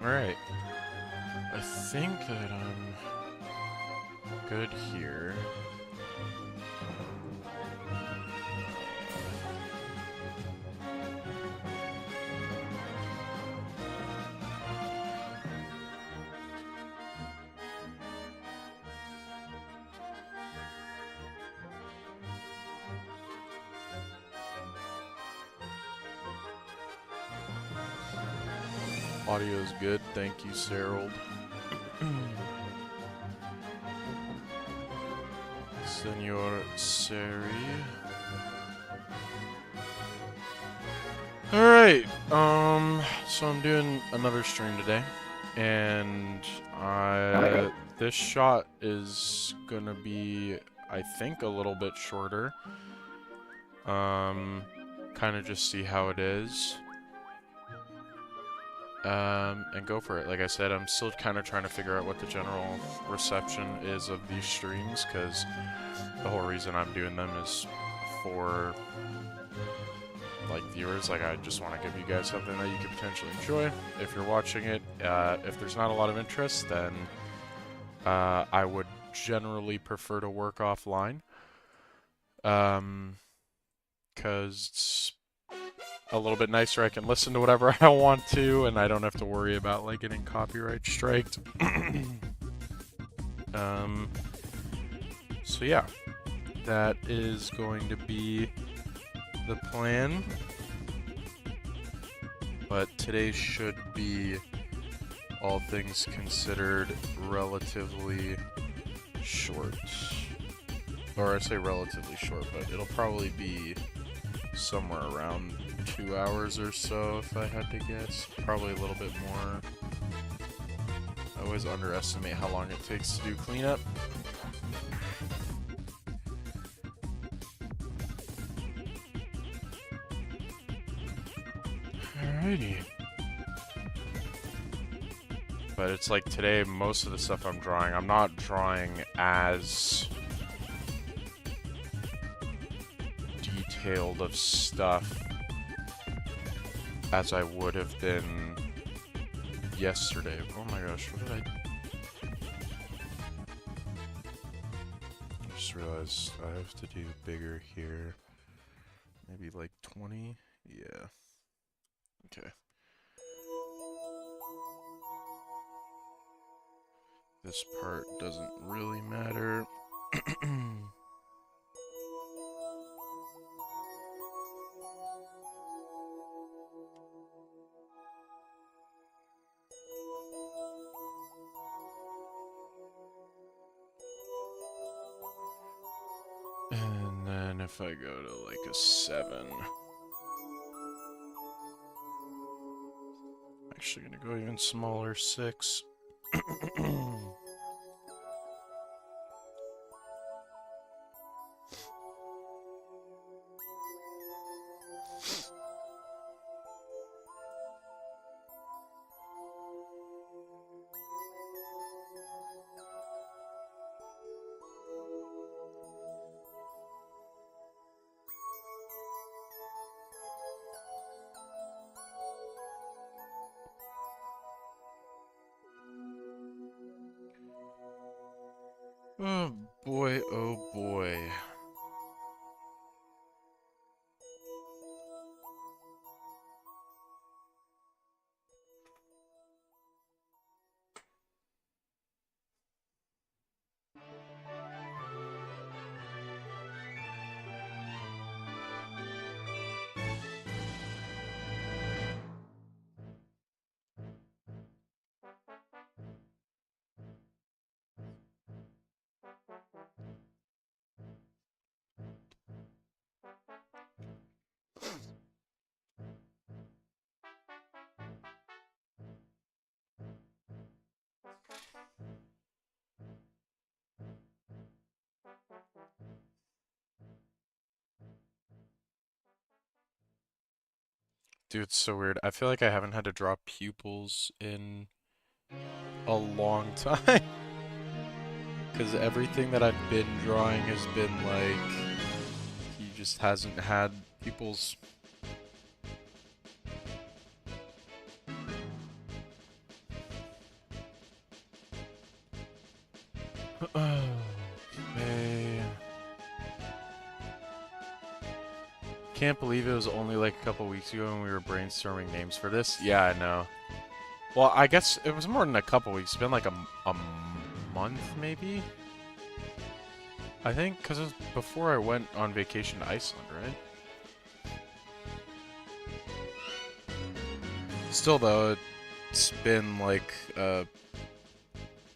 Alright. I think that I'm good here. Audio's good, thank you, Serold. Senor Seri. Alright, so I'm doing another stream today, and this shot is gonna be, I think, a little bit shorter. Kind of just see how it is. And go for it. Like I said, I'm still kind of trying to figure out what the general reception is of these streams, because the whole reason I'm doing them is for, like, viewers. Like, I just want to give you guys something that you could potentially enjoy if you're watching it. If there's not a lot of interest, then I would generally prefer to work offline. Because it's a little bit nicer. I can listen to whatever I want to, and I don't have to worry about, like, getting copyright striked. So yeah, that is going to be the plan. But today should be, all things considered, relatively short. Or I say relatively short, but it'll probably be somewhere around 2 hours or so, if I had to guess. Probably a little bit more. I always underestimate how long it takes to do cleanup. Alrighty. But it's like today, most of the stuff I'm not drawing as detailed of stuff as I would have been yesterday. Oh my gosh, what did I just realized I have to do bigger here. Maybe like 20? Yeah. Okay. This part doesn't really matter. And then if I go to like a 7, I'm actually gonna go even smaller, 6. Oh boy, oh boy. Dude, it's so weird. I feel like I haven't had to draw pupils in a long time. Because everything that I've been drawing has been like, he just hasn't had pupils. can't believe it was only like a couple weeks ago when we were brainstorming names for this. Yeah, I know. Well, I guess it was more than a couple weeks. It's been like a month, maybe? I think, because it was before I went on vacation to Iceland, right? Still, though, it's been like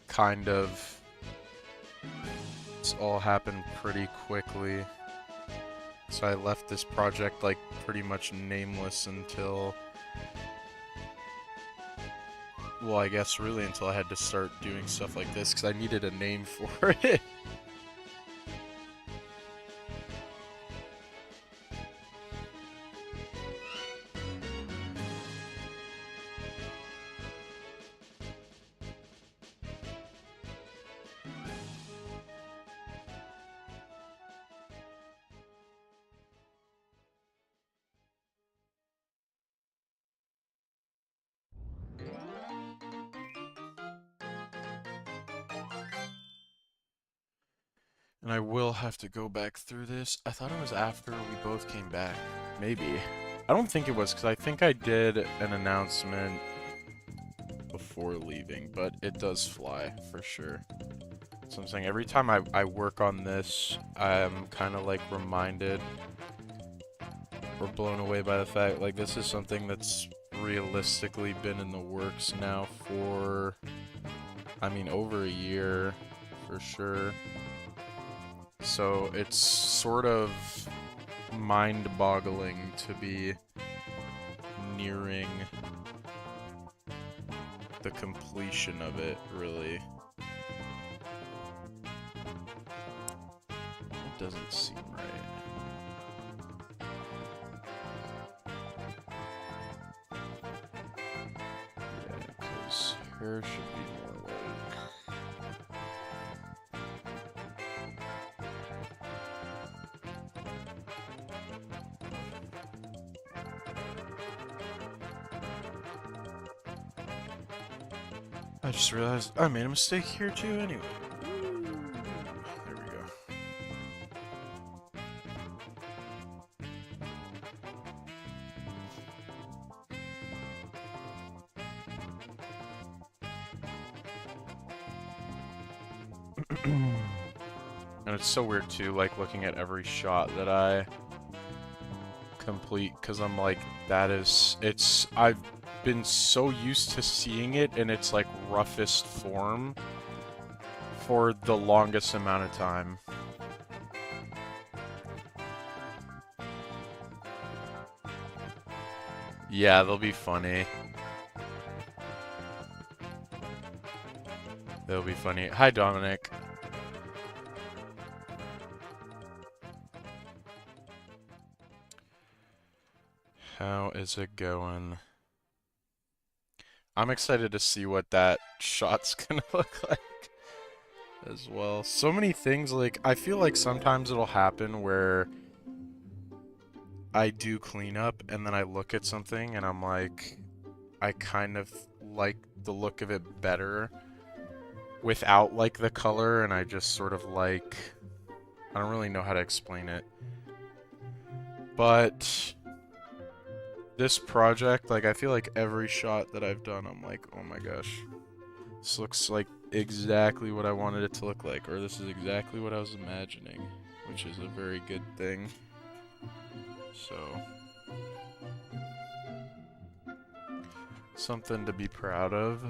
kind of... It's all happened pretty quickly. So I left this project like pretty much nameless until... Well, I guess really until I had to start doing stuff like this, because I needed a name for it. And I will have to go back through this. I thought it was after we both came back. Maybe. I don't think it was, because I think I did an announcement before leaving, but it does fly, for sure. So I'm saying, every time I work on this, I'm kind of, like, reminded or blown away by the fact, like, this is something that's realistically been in the works now for, I mean, over a year, for sure. So it's sort of mind-boggling to be nearing the completion of it, really. It doesn't seem right. Yeah, because hair should be more like... I just realized I made a mistake here too anyway. There we go. And it's so weird too, like looking at every shot that I complete, because I'm like, I've been so used to seeing it in its like roughest form for the longest amount of time. Yeah, they'll be funny. They'll be funny. Hi, Dominic. How is it going? I'm excited to see what that shot's gonna look like as well. So many things, like, I feel like sometimes it'll happen where I do cleanup and then I look at something and I'm like, I kind of like the look of it better without, like, the color, and I just sort of like, I don't really know how to explain it. But this project, like, I feel like every shot that I've done, I'm like, oh my gosh, this looks like exactly what I wanted it to look like, or this is exactly what I was imagining, which is a very good thing. So, something to be proud of.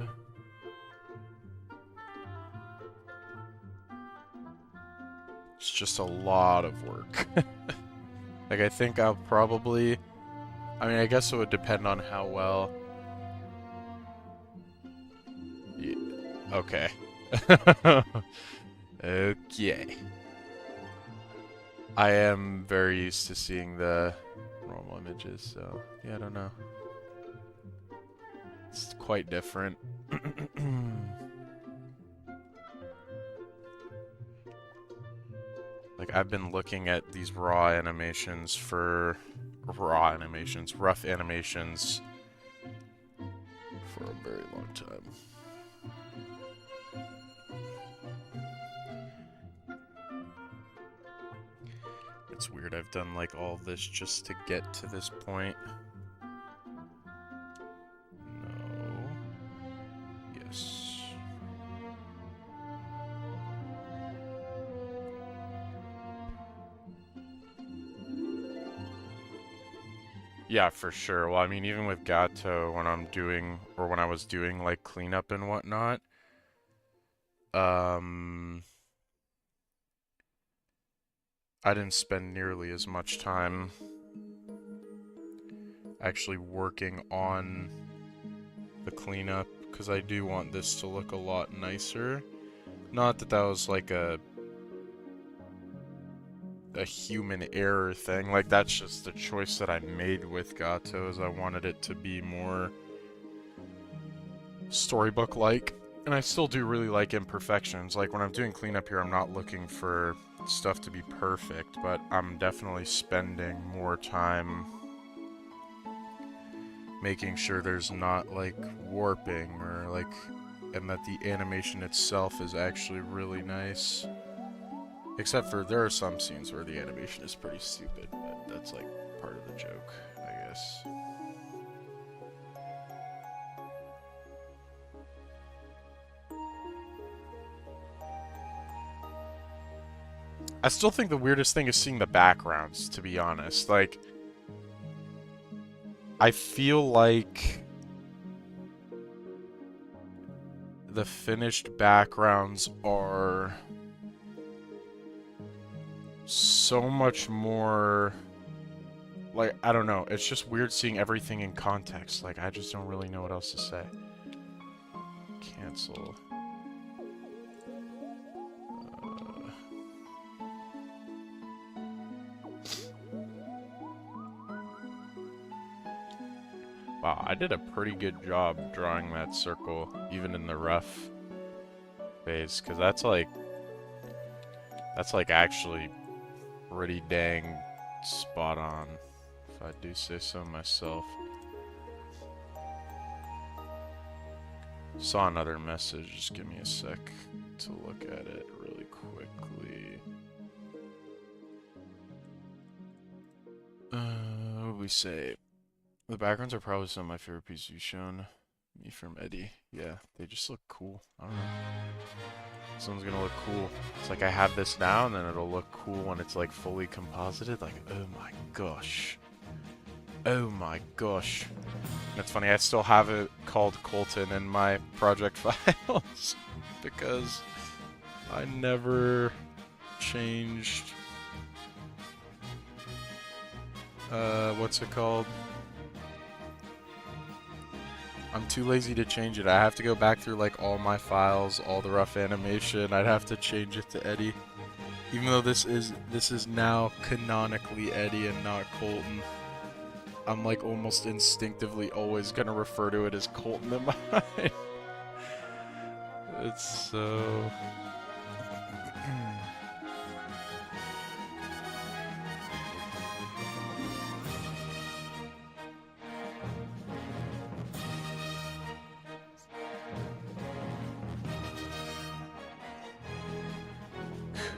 It's just a lot of work. Like, I think I'll probably... I mean, I guess it would depend on how well... Yeah. Okay. Okay. I am very used to seeing the normal images, so... Yeah, I don't know. It's quite different. Like, I've been looking at these raw animations for... rough animations, for a very long time. It's weird, I've done like all this just to get to this point. No. Yes. Yeah, for sure. Well, I mean, even with Gato, when I'm doing, or when I was doing like cleanup and whatnot, I didn't spend nearly as much time actually working on the cleanup, because I do want this to look a lot nicer. Not that that was like a human error thing, like that's just the choice that I made with Gato, is I wanted it to be more storybook-like, and I still do really like imperfections. Like when I'm doing cleanup here, I'm not looking for stuff to be perfect, but I'm definitely spending more time making sure there's not like warping or like, and that the animation itself is actually really nice. Except for there are some scenes where the animation is pretty stupid, but that's like part of the joke, I guess. I still think the weirdest thing is seeing the backgrounds, to be honest. Like, I feel like the finished backgrounds are so much more, like, I don't know, it's just weird seeing everything in context. Like, I just don't really know what else to say. Cancel. Wow, I did a pretty good job drawing that circle, even in the rough phase, because that's like actually pretty dang spot on, if I do say so myself. Saw another message, just give me a sec to look at it really quickly. What do we say? The backgrounds are probably some of my favorite pieces you've shown me from Eddie. Yeah, they just look cool. I don't know. This one's gonna look cool. It's like I have this now, and then it'll look cool when it's like fully composited. Like, oh my gosh. Oh my gosh. And it's funny, I still have it called Colton in my project files because I never changed. What's it called? I'm too lazy to change it. I have to go back through like all my files, all the rough animation. I'd have to change it to Eddie. Even though this is now canonically Eddie and not Colton. I'm like almost instinctively always gonna refer to it as Colton in my mind. It's so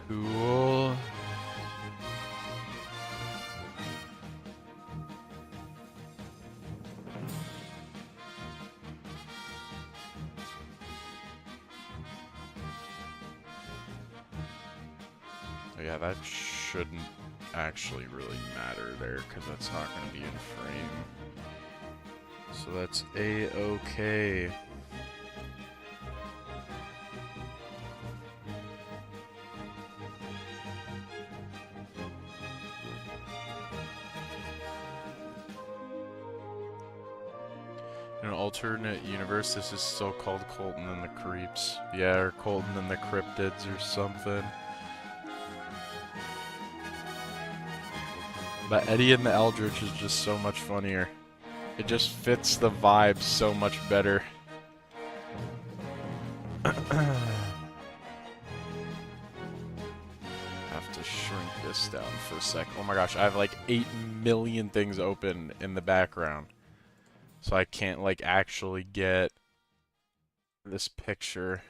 cool. Yeah, that shouldn't actually really matter there, because that's not going to be in frame. So that's A-okay. In an alternate universe, this is still called Colton and the Creeps. Yeah, or Colton and the Cryptids or something. But Eddie and the Eldritch is just so much funnier. It just fits the vibe so much better. Have to shrink this down for a sec. Oh my gosh, I have like 8 million things open in the background. So I can't like actually get this picture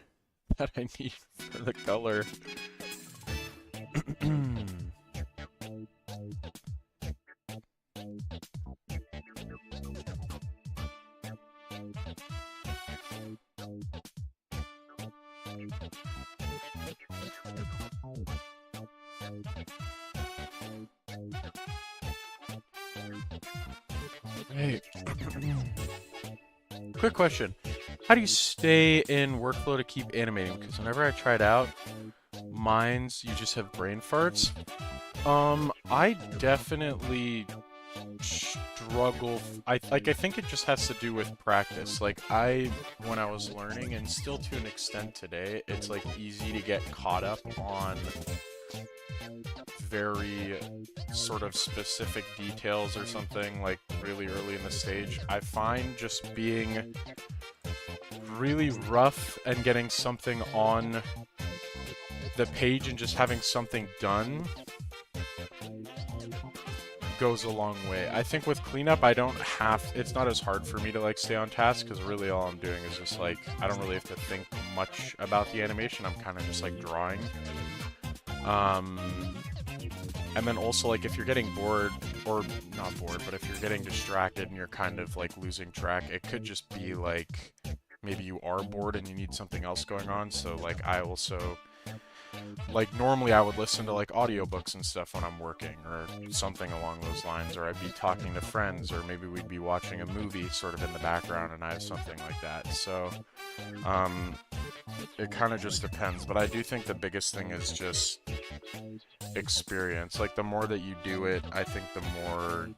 that I need for the color. Hey. Quick question. How do you stay in workflow to keep animating? Because whenever I try it out, mine's you just have brain farts. I definitely struggle. I think it just has to do with practice. Like when I was learning, and still to an extent today, it's like easy to get caught up on very sort of specific details or something like really early in the stage. I find just being really rough and getting something on the page and just having something done goes a long way. I think with cleanup, it's not as hard for me to like stay on task because really all I'm doing is just like, I don't really have to think much about the animation. I'm kind of just like drawing. And then also, like, if you're getting bored, or not bored, but if you're getting distracted and you're kind of, like, losing track, it could just be, like, maybe you are bored and you need something else going on. So, like, I also, like, normally I would listen to, like, audiobooks and stuff when I'm working, or something along those lines, or I'd be talking to friends, or maybe we'd be watching a movie sort of in the background and I have something like that. So, it kind of just depends, but I do think the biggest thing is just experience. Like, the more that you do it, I think the more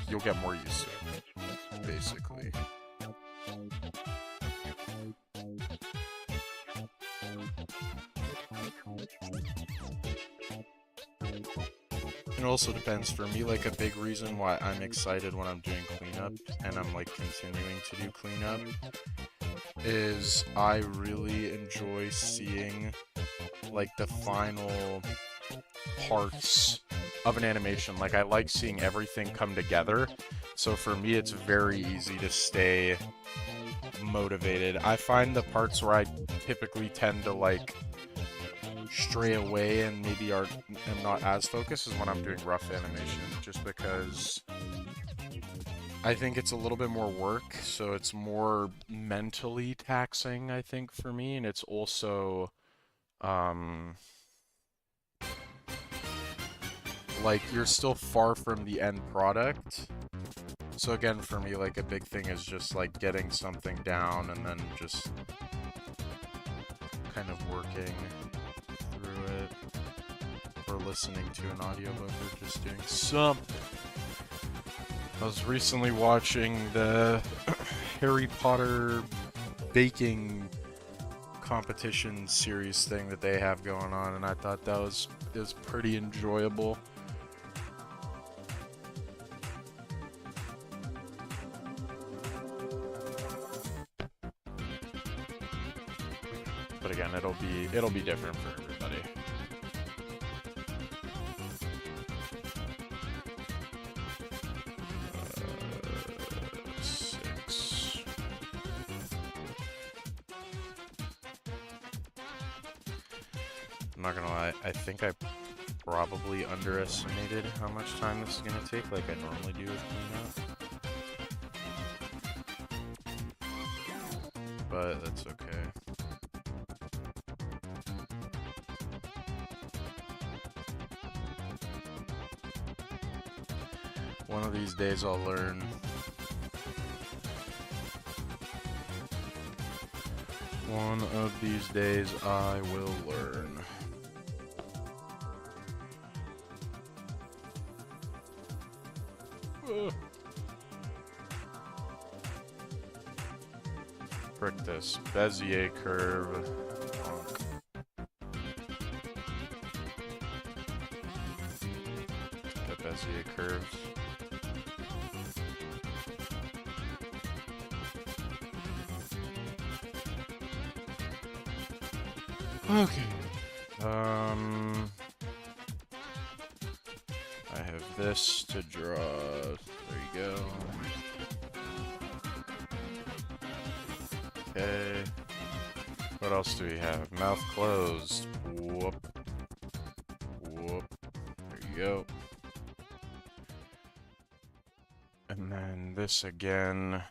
you'll get more used to it, basically. It also depends. For me, like, a big reason why I'm excited when I'm doing cleanup, and I'm, like, continuing to do cleanup, is I really enjoy seeing, like, the final parts of an animation. Like, I like seeing everything come together. So for me, it's very easy to stay motivated. I find the parts where I typically tend to, like, stray away and maybe am not as focused is when I'm doing rough animation, just because I think it's a little bit more work, so it's more mentally taxing, I think, for me, and it's also like, you're still far from the end product. So again, for me, like, a big thing is just like getting something down and then just kind of working through it, or listening to an audiobook, or just doing something. I was recently watching the Harry Potter baking competition series thing that they have going on, and I thought that was pretty enjoyable. But again, it'll be different for everybody. I'm not gonna lie, I think I probably underestimated how much time this is gonna take, like I normally do with cleanup. But that's okay. One of these days I'll learn. One of these days I will learn. Frick this. Bezier curve. The Bezier curves. Okay. I have this to draw. There you go. Okay. What else do we have? Mouth closed. Whoop. Whoop. There you go. And then this again.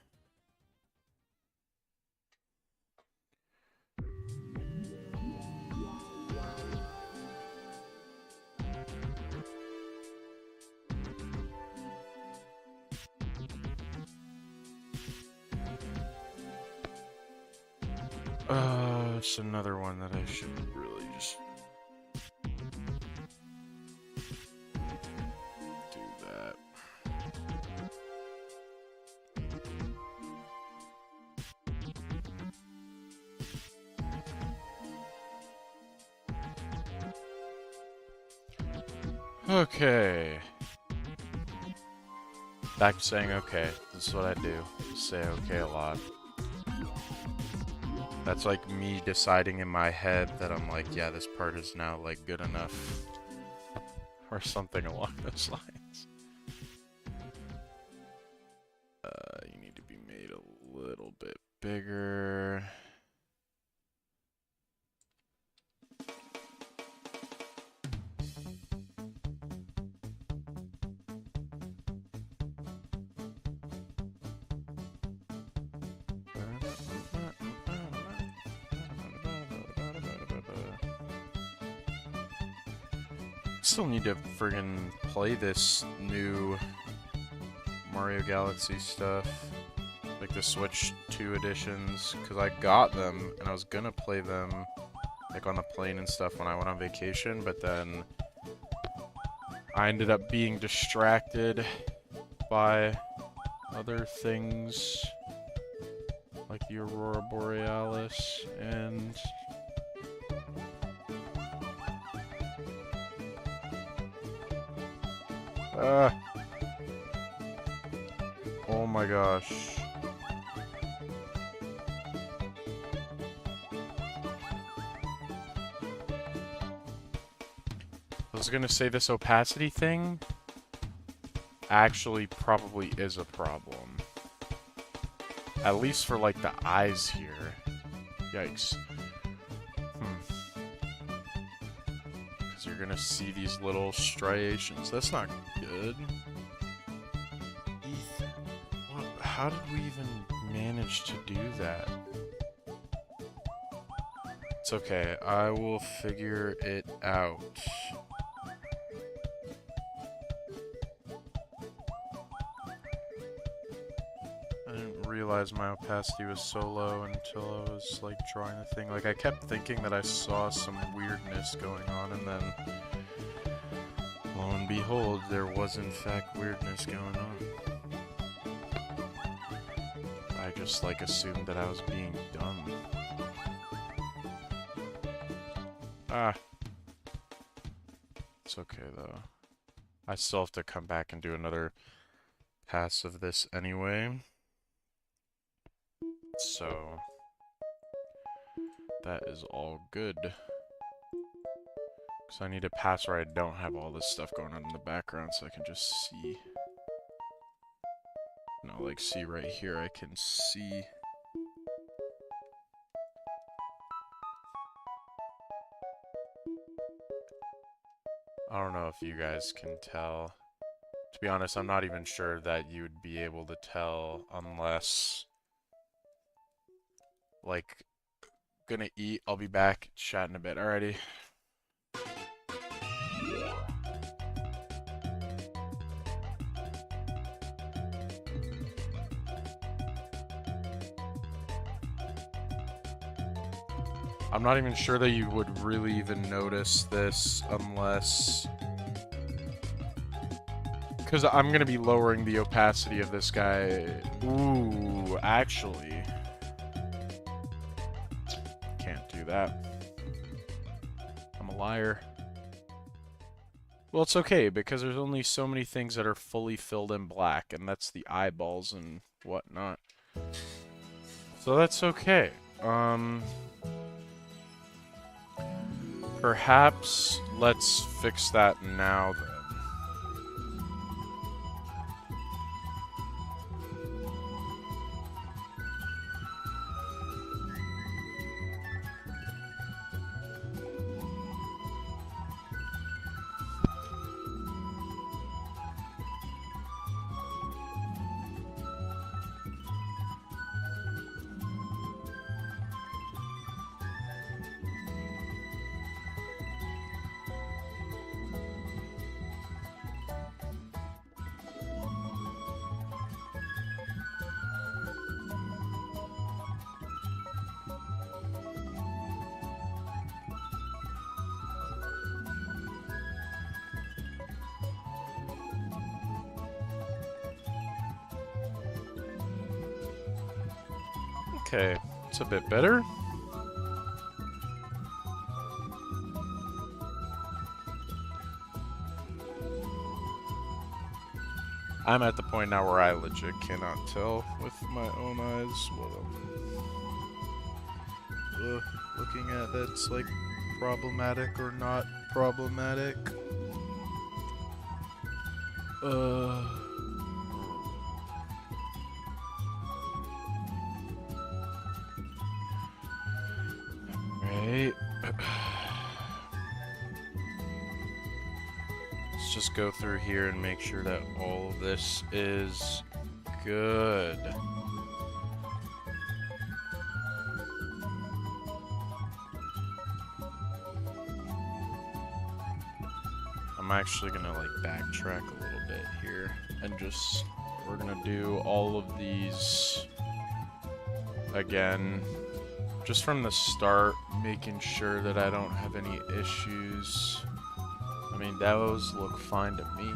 It's another one that I should really just do that. Okay. Back to saying okay. This is what I do. Say okay a lot. That's like me deciding in my head that I'm like, yeah, this part is now like good enough. Or something along those lines. You need to be made a little bit bigger. Still need to friggin' play this new Mario Galaxy stuff, like the Switch 2 editions, because I got them and I was gonna play them like on the plane and stuff when I went on vacation, but then I ended up being distracted by other things like the Aurora Borealis and oh my gosh. I was gonna say this opacity thing actually probably is a problem. At least for like the eyes here. Yikes. Because you're gonna see these little striations. That's not good. How did we even manage to do that? It's okay. I will figure it out. I didn't realize my opacity was so low until I was like drawing the thing. Like I kept thinking that I saw some weirdness going on, and then lo and behold, there was in fact weirdness going on. I just like assumed that I was being dumb. It's okay though. I still have to come back and do another pass of this anyway. So that is all good. Because I need a pass where I don't have all this stuff going on in the background so I can just see. No, like see right here, I can see. I don't know if you guys can tell. To be honest, I'm not even sure that you would be able to tell unless... Like, gonna eat, I'll be back, chat in a bit, alrighty. I'm not even sure that you would really even notice this unless... Because I'm gonna be lowering the opacity of this guy. Ooh, actually... that. I'm a liar. Well, it's okay, because there's only so many things that are fully filled in black, and that's the eyeballs and whatnot. So that's okay. Perhaps let's fix that now, then. Okay, it's a bit better. I'm at the point now where I legit cannot tell with my own eyes what I'm looking at that's like problematic or not problematic. Right. Let's just go through here and make sure that all of this is good. I'm actually gonna like backtrack a little bit here and just, we're gonna do all of these again, just from the start, making sure that I don't have any issues. I mean, those look fine to me,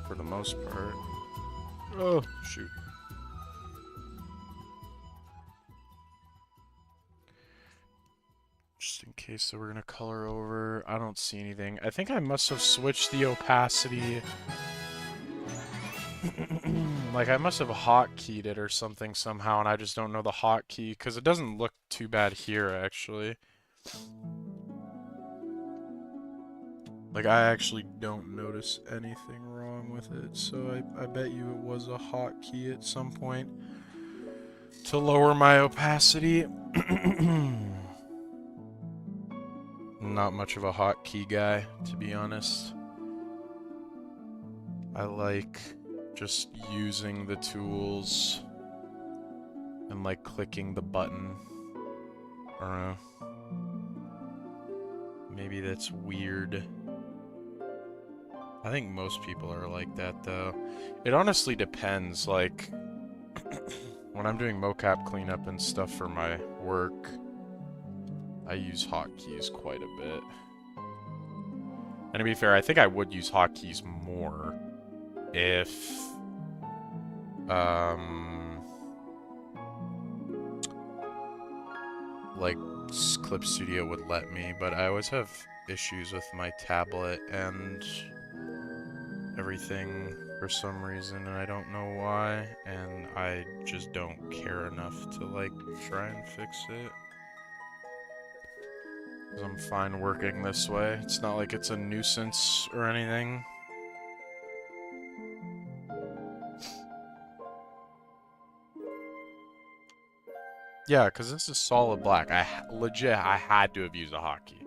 for the most part. Oh, shoot. Just in case, so we're gonna color over. I don't see anything. I think I must have switched the opacity. Like, I must have hotkeyed it or something somehow, and I just don't know the hotkey, because it doesn't look too bad here, actually. Like, I actually don't notice anything wrong with it, so I bet you it was a hotkey at some point to lower my opacity. Not much of a hotkey guy, to be honest. I like just using the tools and like clicking the button. I don't know. Maybe that's weird. I think most people are like that, though. It honestly depends, like, when I'm doing mocap cleanup and stuff for my work, I use hotkeys quite a bit. And to be fair, I think I would use hotkeys more if, like, Clip Studio would let me, but I always have issues with my tablet and everything for some reason, and I don't know why, and I just don't care enough to, like, try and fix it. Because I'm fine working this way. It's not like it's a nuisance or anything. Yeah, because this is solid black. I had to have used a hotkey.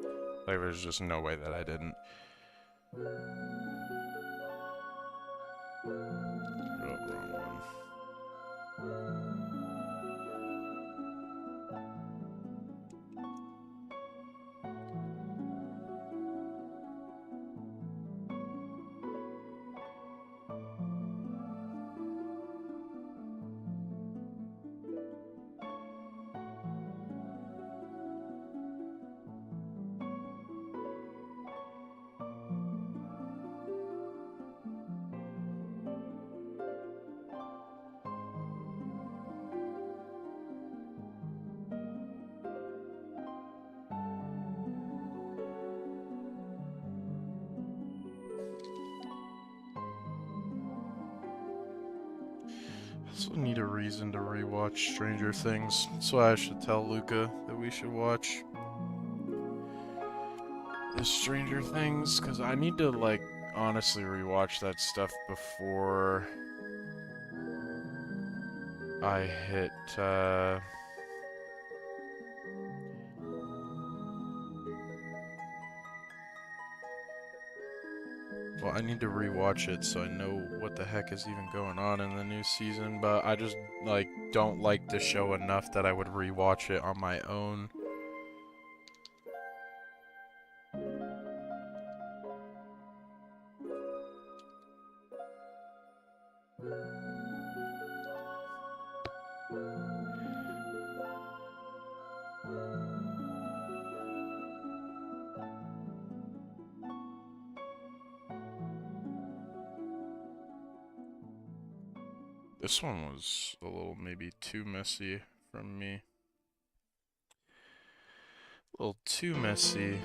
Like, there's just no way that I didn't. Oh, wrong one. So I need a reason to rewatch Stranger Things. That's why I should tell Luca that we should watch the Stranger Things, because I need to, like, honestly rewatch that stuff before I hit, well, I need to rewatch it so I know what the heck is even going on in the new season, but I just, like, don't like the show enough that I would rewatch it on my own. This one was a little maybe too messy from me. A little too messy.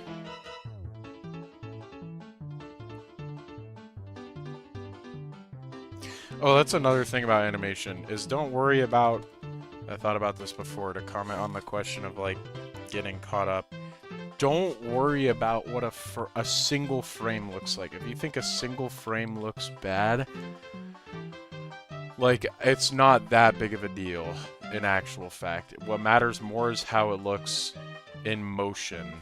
Oh, that's another thing about animation, is don't worry about, I thought about this before to comment on the question of like getting caught up. Don't worry about what a single frame looks like. If you think a single frame looks bad, like, it's not that big of a deal in actual fact. What matters more is how it looks in motion.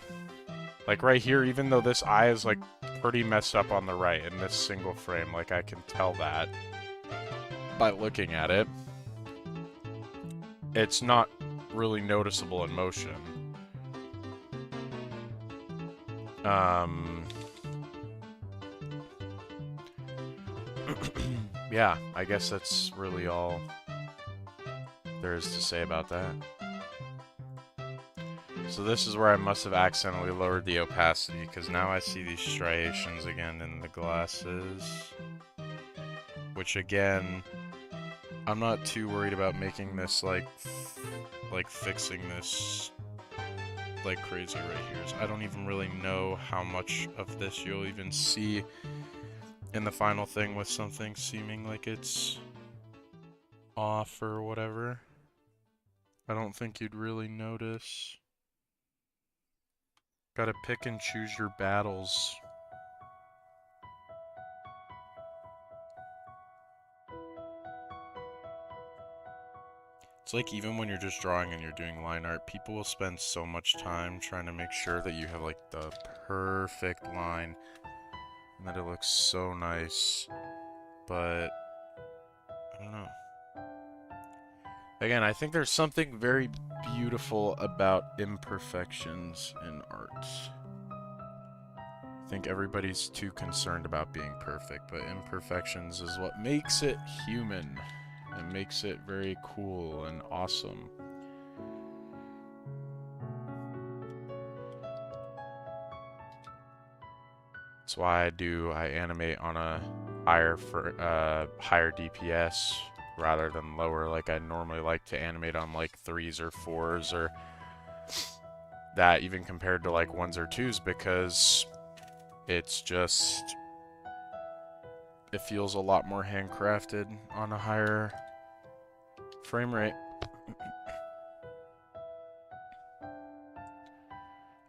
Like right here, even though this eye is like pretty messed up on the right in this single frame, like I can tell that by looking at it, it's not really noticeable in motion. Yeah, I guess that's really all there is to say about that. So this is where I must have accidentally lowered the opacity, because now I see these striations again in the glasses. Which again, I'm not too worried about making this like fixing this like crazy right here. So I don't even really know how much of this you'll even see in the final thing with something seeming like it's off or whatever. I don't think you'd really notice. Gotta pick and choose your battles. It's like even when you're just drawing and you're doing line art, people will spend so much time trying to make sure that you have like the perfect line and that it looks so nice, but I don't know. Again, I think there's something very beautiful about imperfections in art. I think everybody's too concerned about being perfect, but imperfections is what makes it human. It makes it very cool and awesome. That's why I animate on a higher DPS rather than lower, like I normally like to animate on like 3s or 4s or that, even compared to like 1s or 2s, because it's just, it feels a lot more handcrafted on a higher frame rate.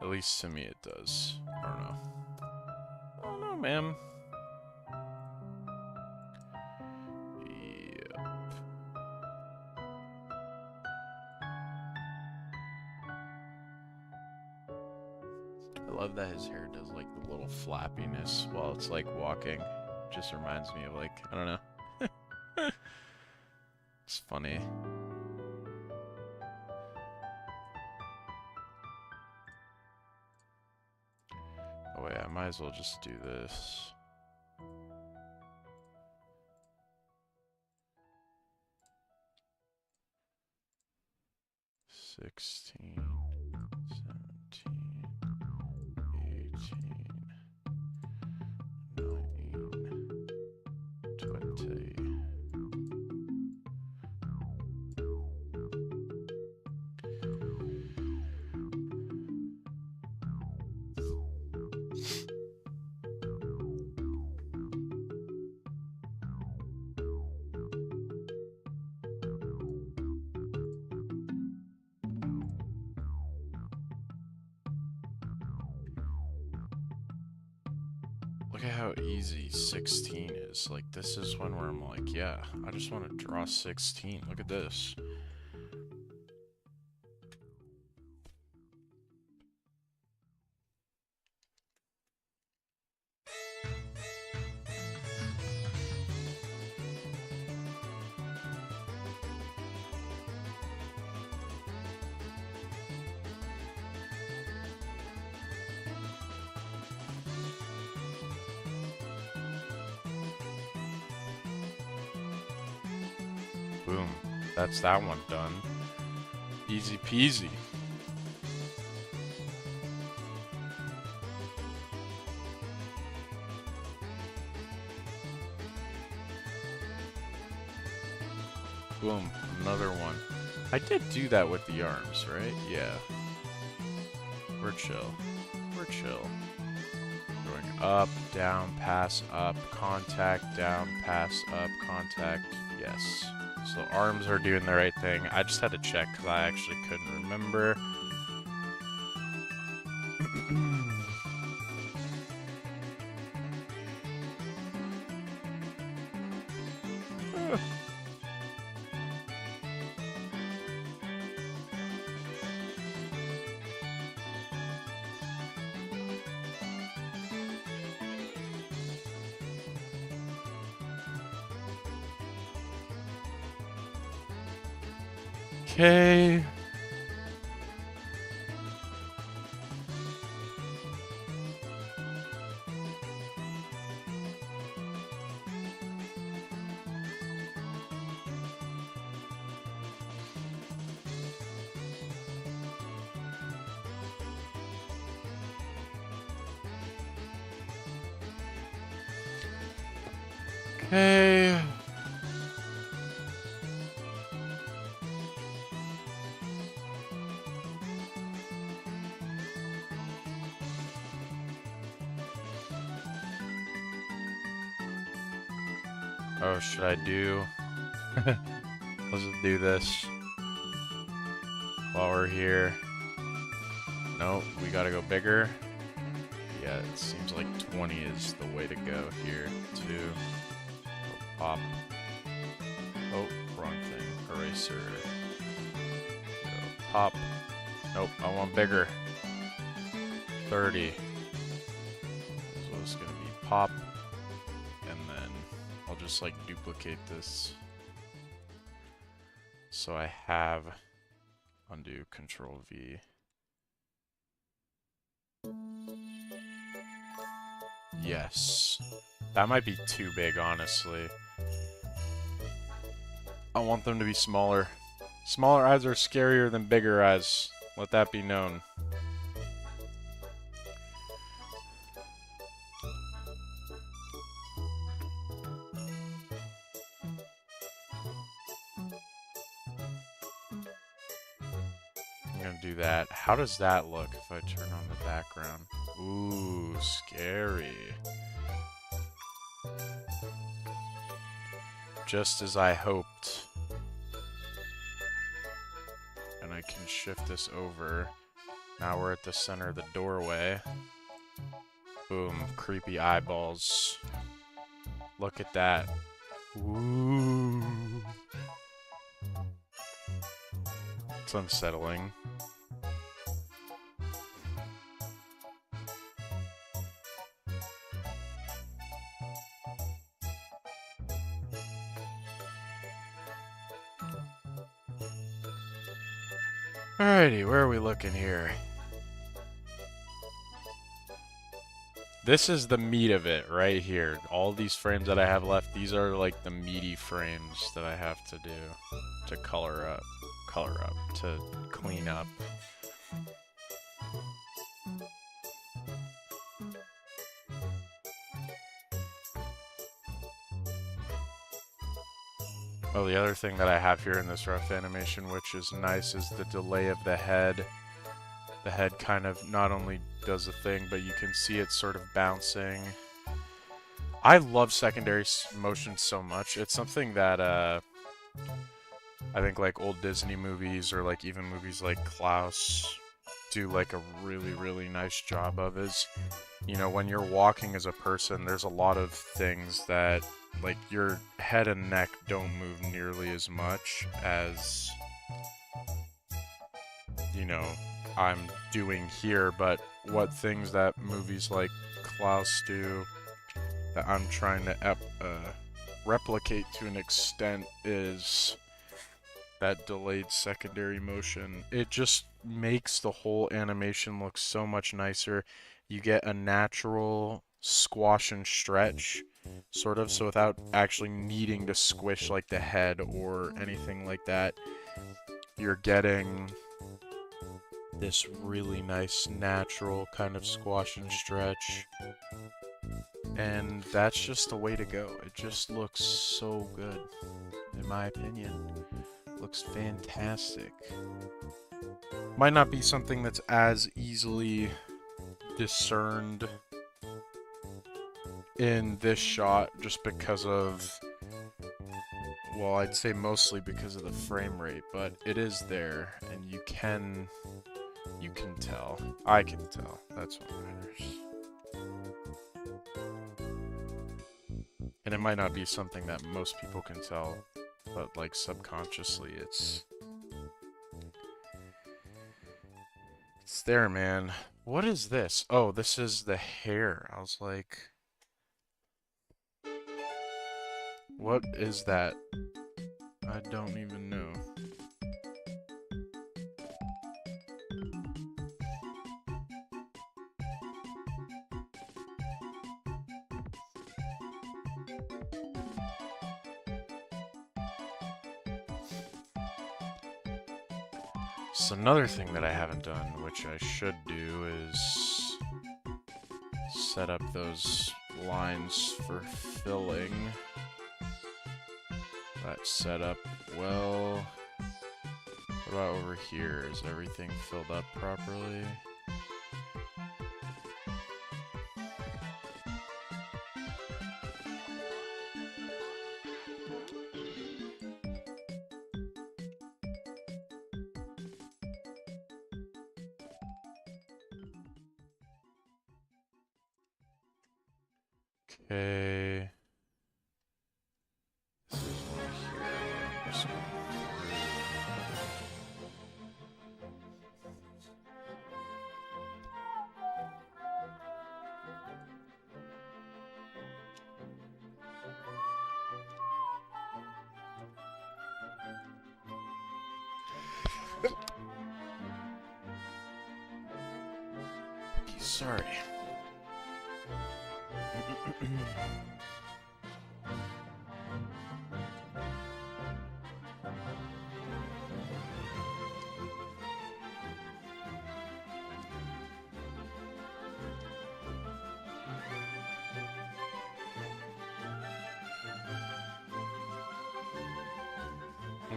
At least to me it does. I don't know. I don't know, ma'am. Yep. I love that his hair does like the little flappiness while it's like walking. Just reminds me of like, I don't know. It's funny. Oh wait, I might as well just do this. $16, $17, $18, $19, $20. Look at how easy 16 is. Like, this is one where I'm like, yeah, I just want to draw 16. Look at this. Boom. That's that one done. Easy peasy. Boom, another one. I did do that with the arms, right? Yeah. We're chill. We're chill. Going up, down, pass, up, contact, down, pass, up, contact. Yes. So arms are doing the right thing. I just had to check because I actually couldn't remember. Okay. Okay. Oh, should I do? Let's just do this while we're here. Nope, we gotta go bigger. Yeah, it seems like 20 is the way to go here. 2. Pop. Oh, wrong thing. Eraser. Go. Pop. Nope, I want bigger. 30. So it's gonna be pop. And then I'll just like duplicate this. So I have undo Control V. Yes. That might be too big, honestly. I want them to be smaller. Smaller eyes are scarier than bigger eyes. Let that be known. I'm gonna do that. How does that look if I turn on the background? Ooh, scary. Just as I hoped. And I can shift this over. Now we're at the center of the doorway. Boom, creepy eyeballs. Look at that. Ooh. It's unsettling. Alrighty, where are we looking here? This is the meat of it right here. All these frames that I have left, these are like the meaty frames that I have to do to color up, to clean up. Oh, the other thing that I have here in this rough animation, which is nice, is the delay of the head. The head kind of not only does a thing, but you can see it sort of bouncing. I love secondary motion so much. It's something that I think like old Disney movies or like even movies like Klaus do like a really, really nice job of. Is, you know, when you're walking as a person, there's a lot of things that like your head and neck don't move nearly as much as, you know, I'm doing here, but what things that movies like Klaus do that I'm trying to replicate to an extent is that delayed secondary motion. It just makes the whole animation look so much nicer. You get a natural squash and stretch, sort of, so without actually needing to squish like the head or anything like that, you're getting this really nice natural kind of squash and stretch. And that's just the way to go. It just looks so good, in my opinion. Looks fantastic. Might not be something that's as easily discerned in this shot just because of, well, I'd say mostly because of the frame rate, but it is there, and you can tell. I can tell. That's what matters. And it might not be something that most people can tell, but like subconsciously it's there, man. What is this? Oh, this is the hair. I was like, what is that? I don't even know. So another thing that I haven't done, which I should do, is set up those lines for filling. That's set up well. What about over here? Is everything filled up properly? Okay. This is one here. I'm just going through. Sorry.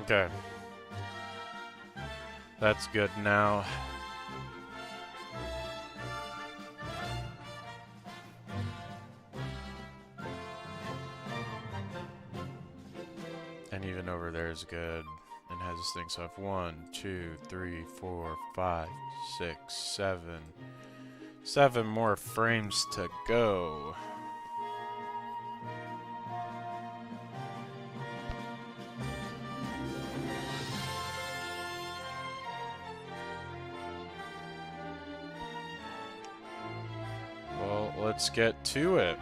Okay. That's good now. And even over there is good. And has this thing, so I have 1, 2, 3, 4, 5, 6, 7. 7 more frames to go. Well, let's get to it.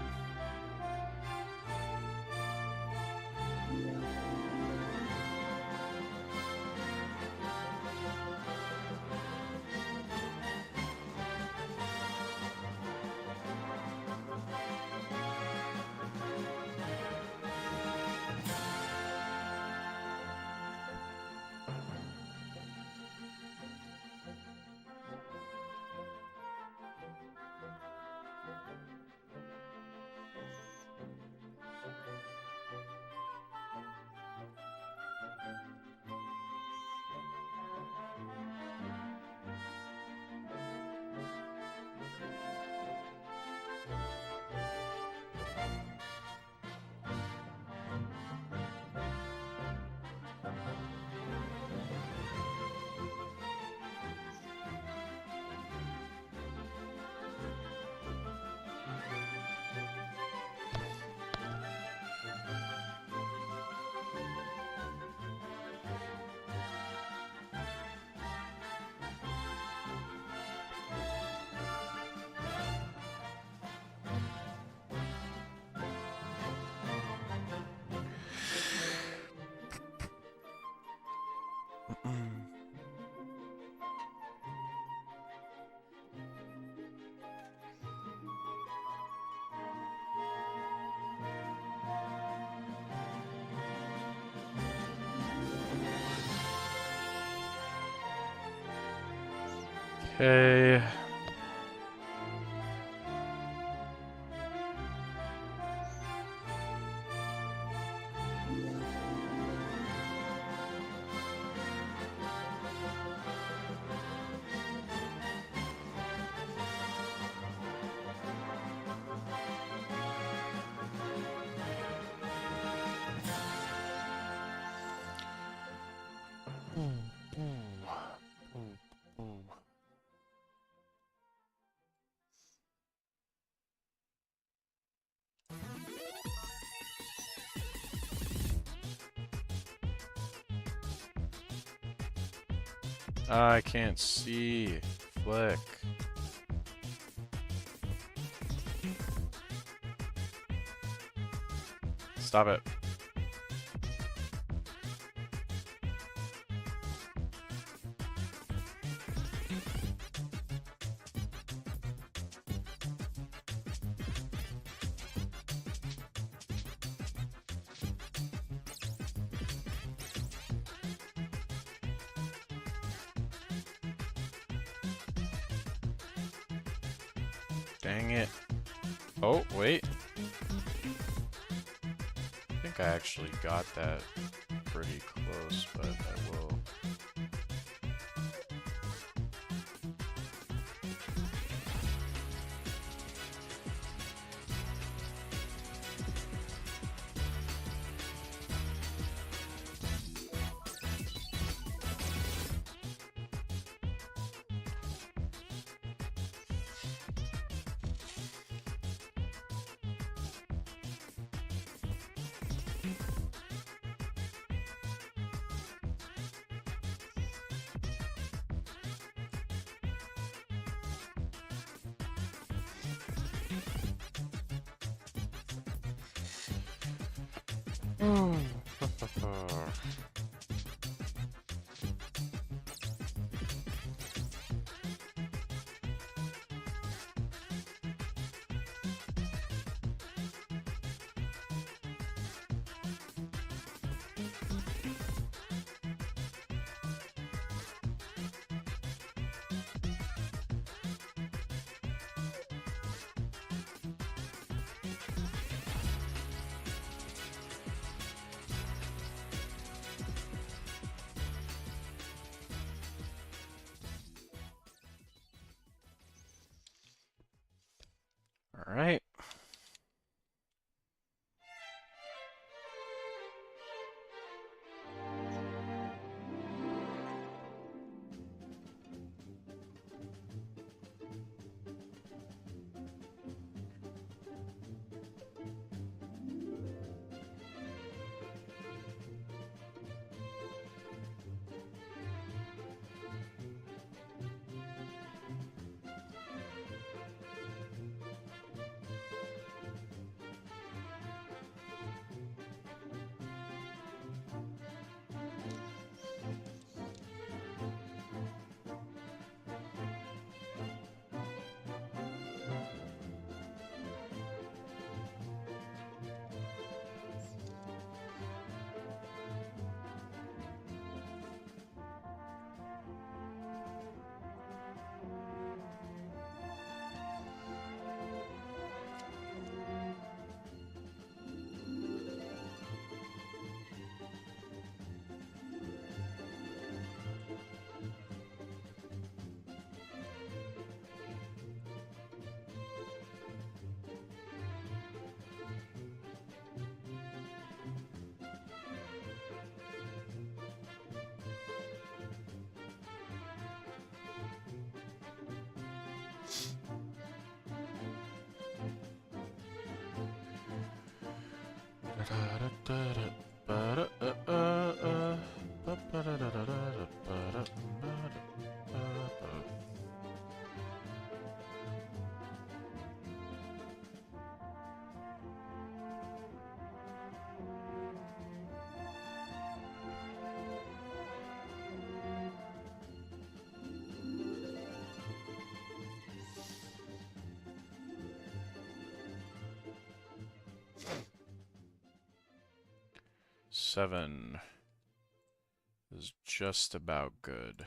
Okay. I can't see. Flick. Stop it. Dang it. Oh, wait. I think I actually got that pretty close, but I will. All right. Seven is just about good.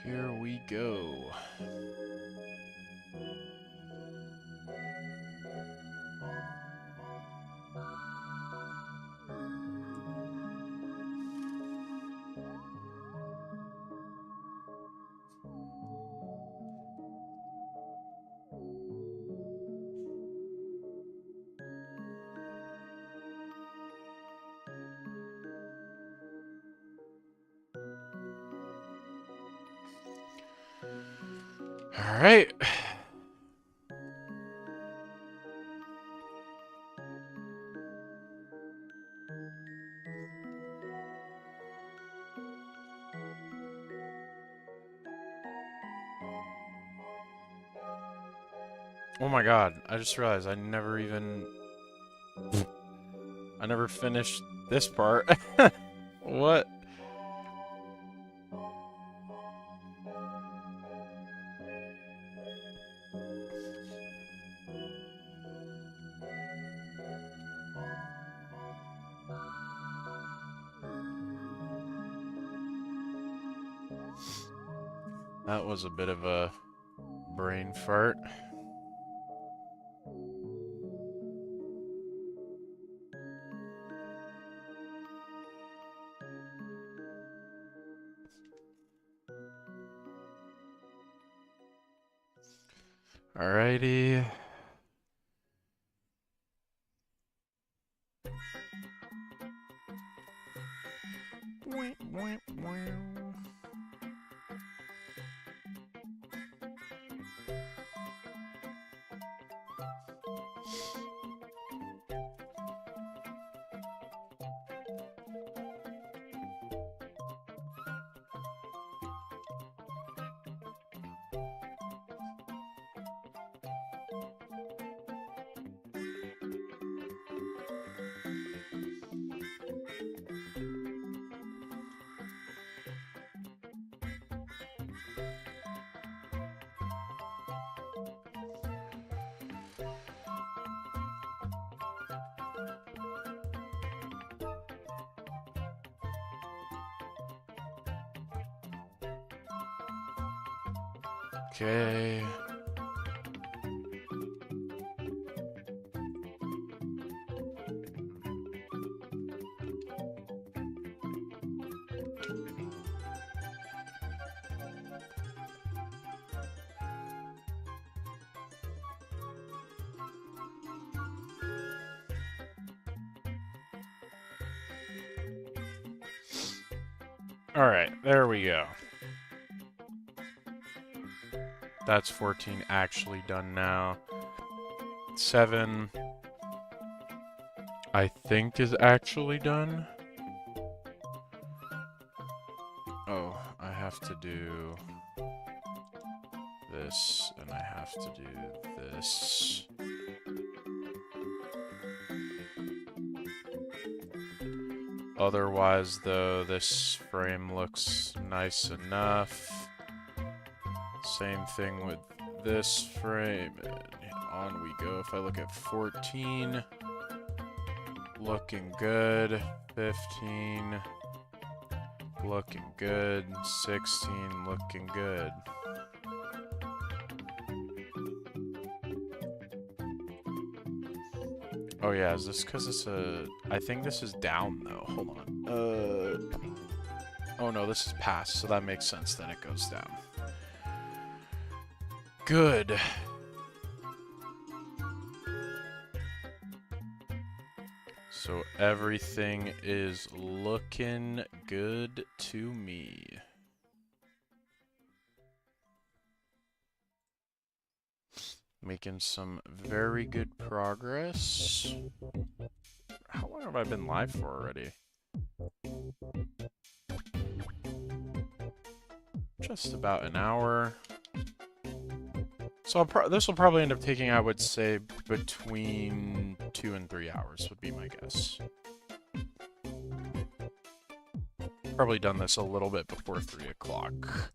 Here we go. All right. Oh my god, I just realized I never finished this part. What? That was a bit of a brain fart. Alrighty. Okay. Alright, there we go. That's 14 actually done now. 7, I think, is actually done. Oh, I have to do this, and I have to do this. Otherwise, though, this frame looks nice enough. Same thing with this frame, and on we go. If I look at 14, looking good. 15, looking good. 16, looking good. Oh yeah, is this because it's a... I think this is down, though. Hold on. Oh no, this is past, so that makes sense. Then it goes down. Good. So everything is looking good to me. Making some very good progress. How long have I been live for already? Just about an hour. So this will probably end up taking, I would say, between 2 and 3 hours would be my guess. Probably done this a little bit before 3 o'clock.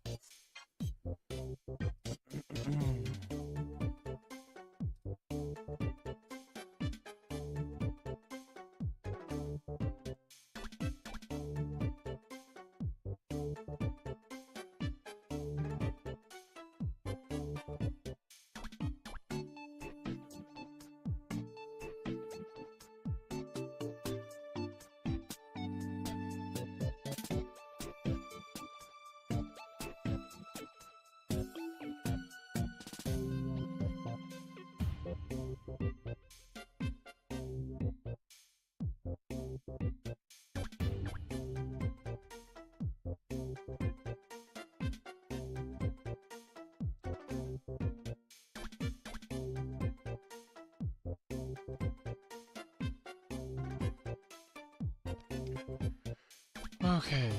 Okay.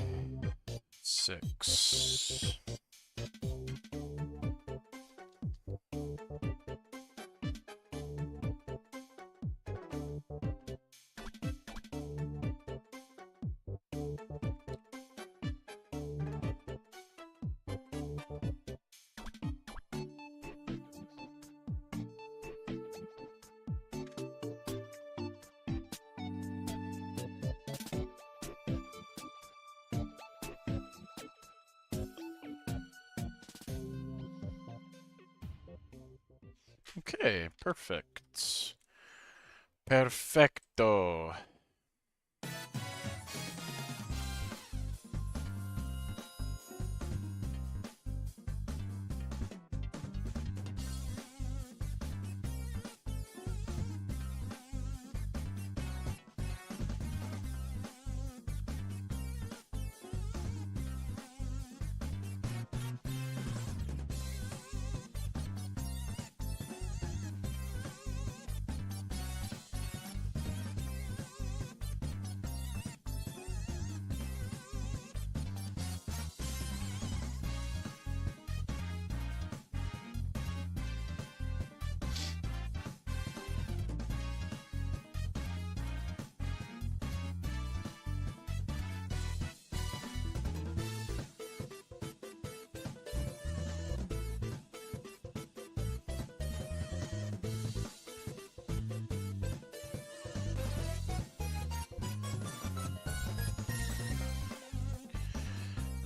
6. Okay, perfect. Perfecto.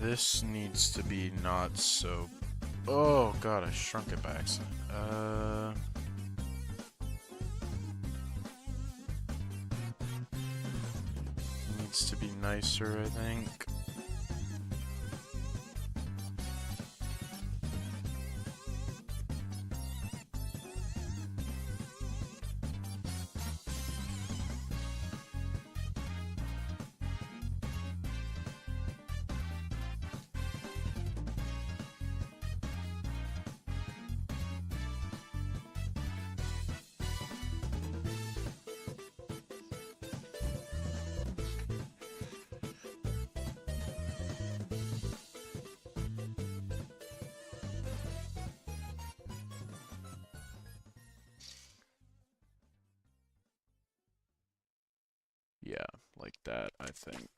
This needs to be not so... Oh god, I shrunk it by accident. Needs to be nicer, I think. Yeah, like that, I think.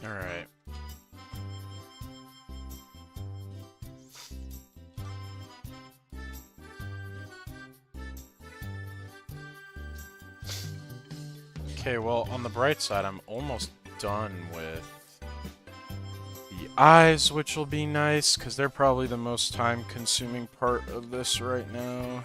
Alright. Okay, well, on the bright side, I'm almost done with the eyes, which will be nice, because they're probably the most time-consuming part of this right now.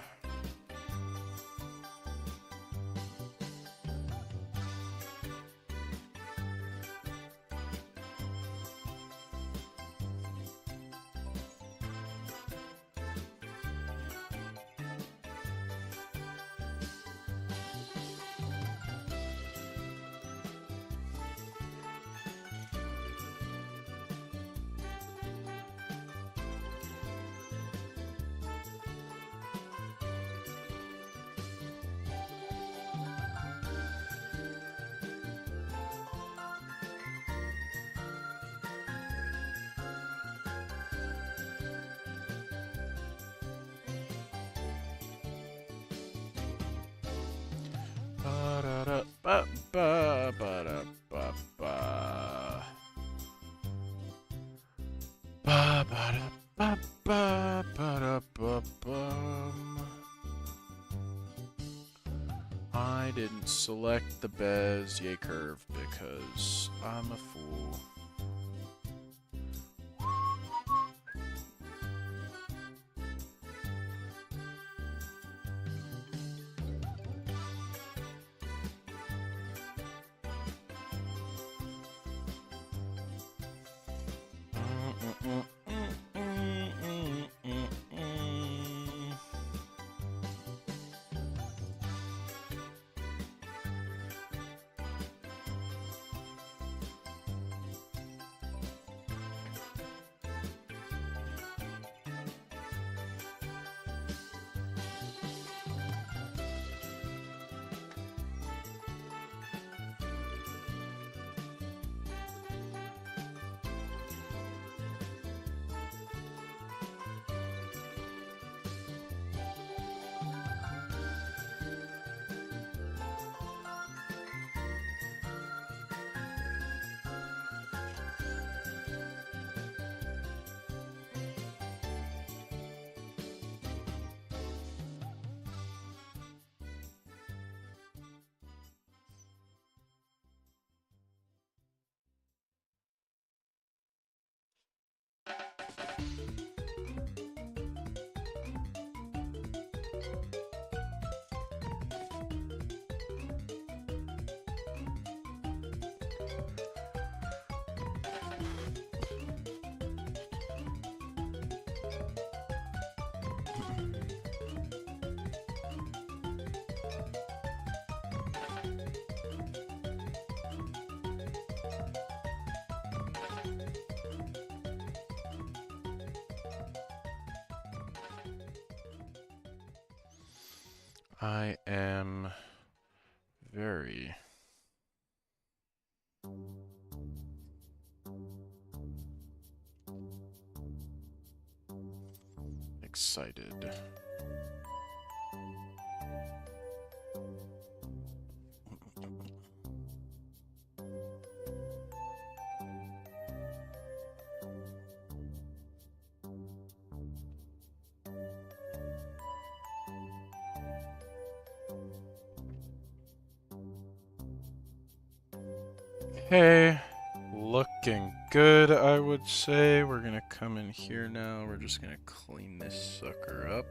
Ba, ba, ba, da, ba, bum. I didn't select the Bezier curve because I'm a fool. I am very excited. Okay, looking good, I would say. We're gonna come in here now. We're just gonna clean this sucker up.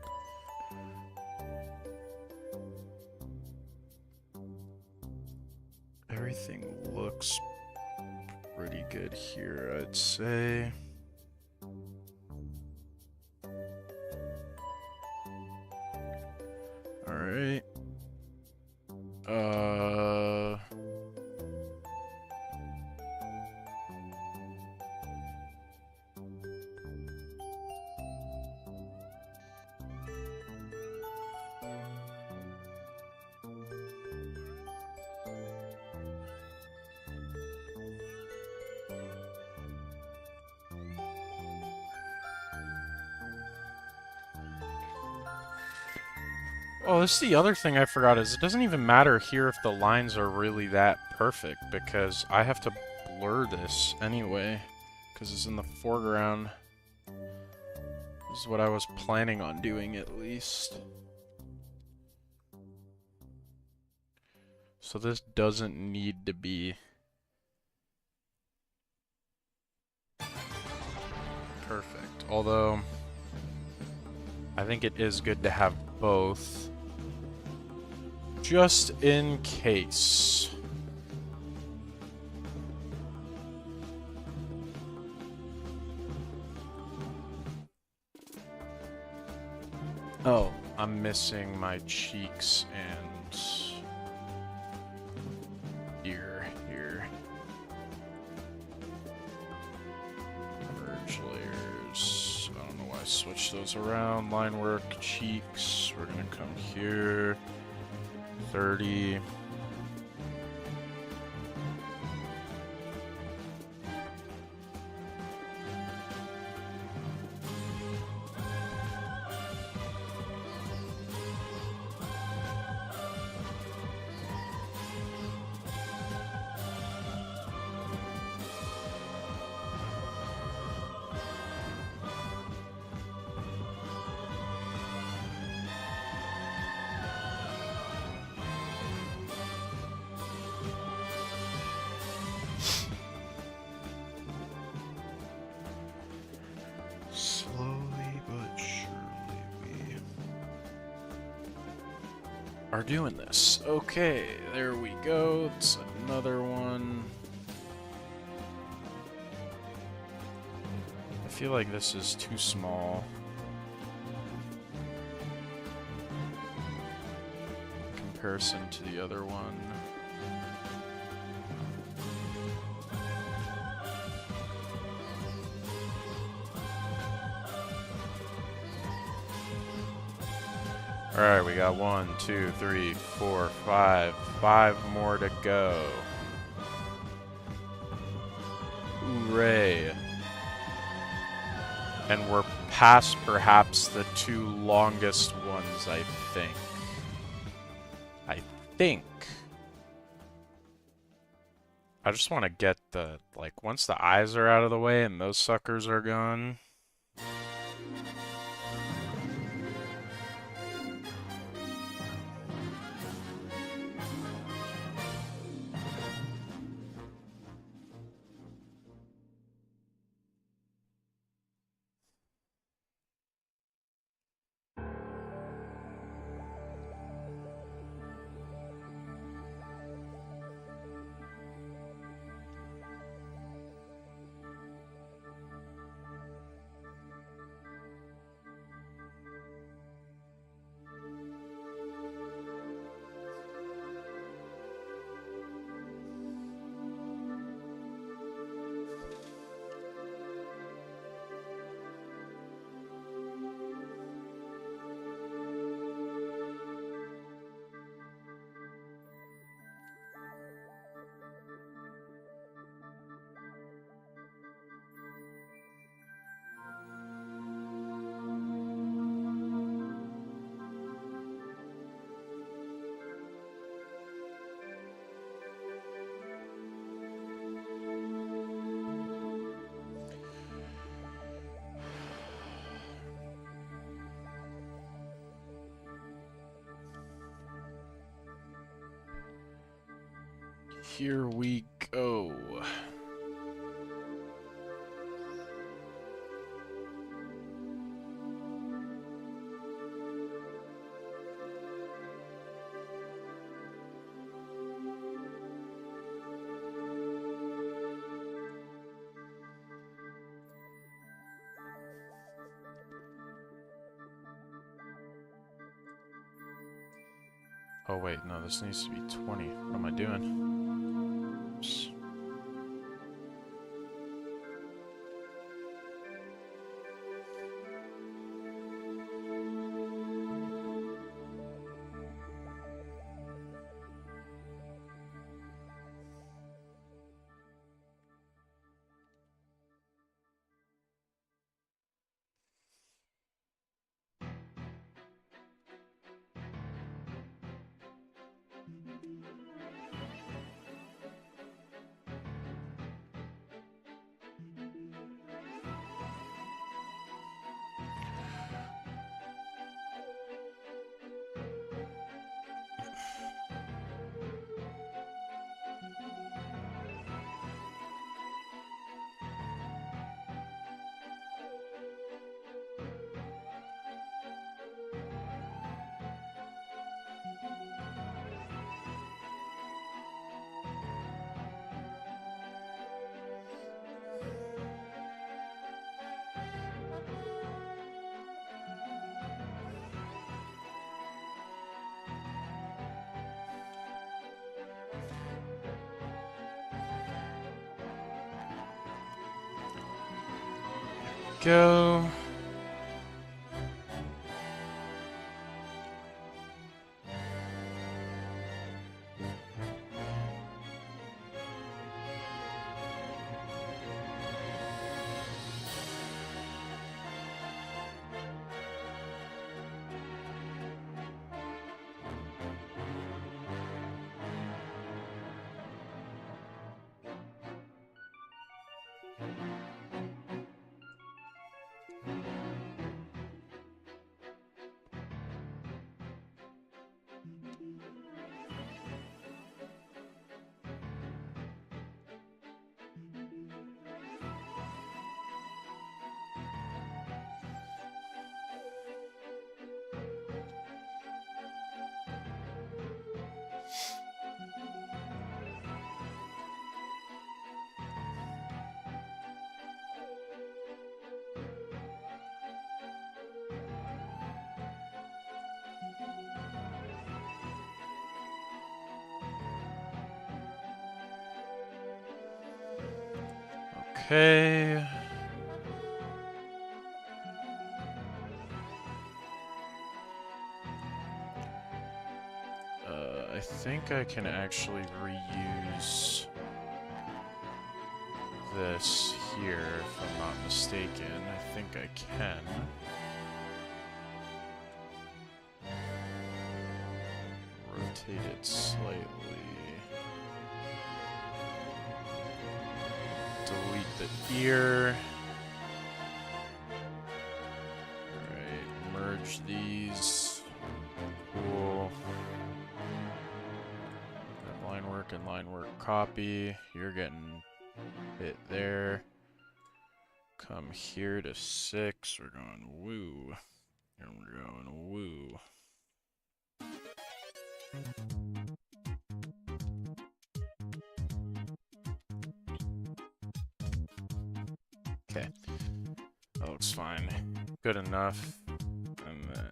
Everything looks pretty good here, I'd say. All right. Oh, this is the other thing I forgot is it doesn't even matter here if the lines are really that perfect because I have to blur this anyway because it's in the foreground. This is what I was planning on doing at least. So this doesn't need to be perfect, although I think it is good to have both. Just in case. Oh, I'm missing my cheeks and ear here. Merge layers. I don't know why I switched those around. Line work, cheeks. We're gonna come here. 30. are doing this. Okay, there we go. It's another one. I feel like this is too small. In comparison to the other one. Alright, we got 1, 2, 3, 4, 5. 5 more to go. Hooray. And we're past perhaps the 2 longest ones, I think. I just want to get the, like, once the eyes are out of the way and those suckers are gone. Here we go. Oh wait, no, this needs to be 20. What am I doing? Oops. Go. Okay. I think I can actually reuse this here, if I'm not mistaken. I think I can. Rotate it slightly. Delete the ear. Alright, merge these. Cool. Line work and line work copy. You're getting hit there. Come here to 6. We're going woo. And we're going woo. Okay. That looks fine. Good enough. And then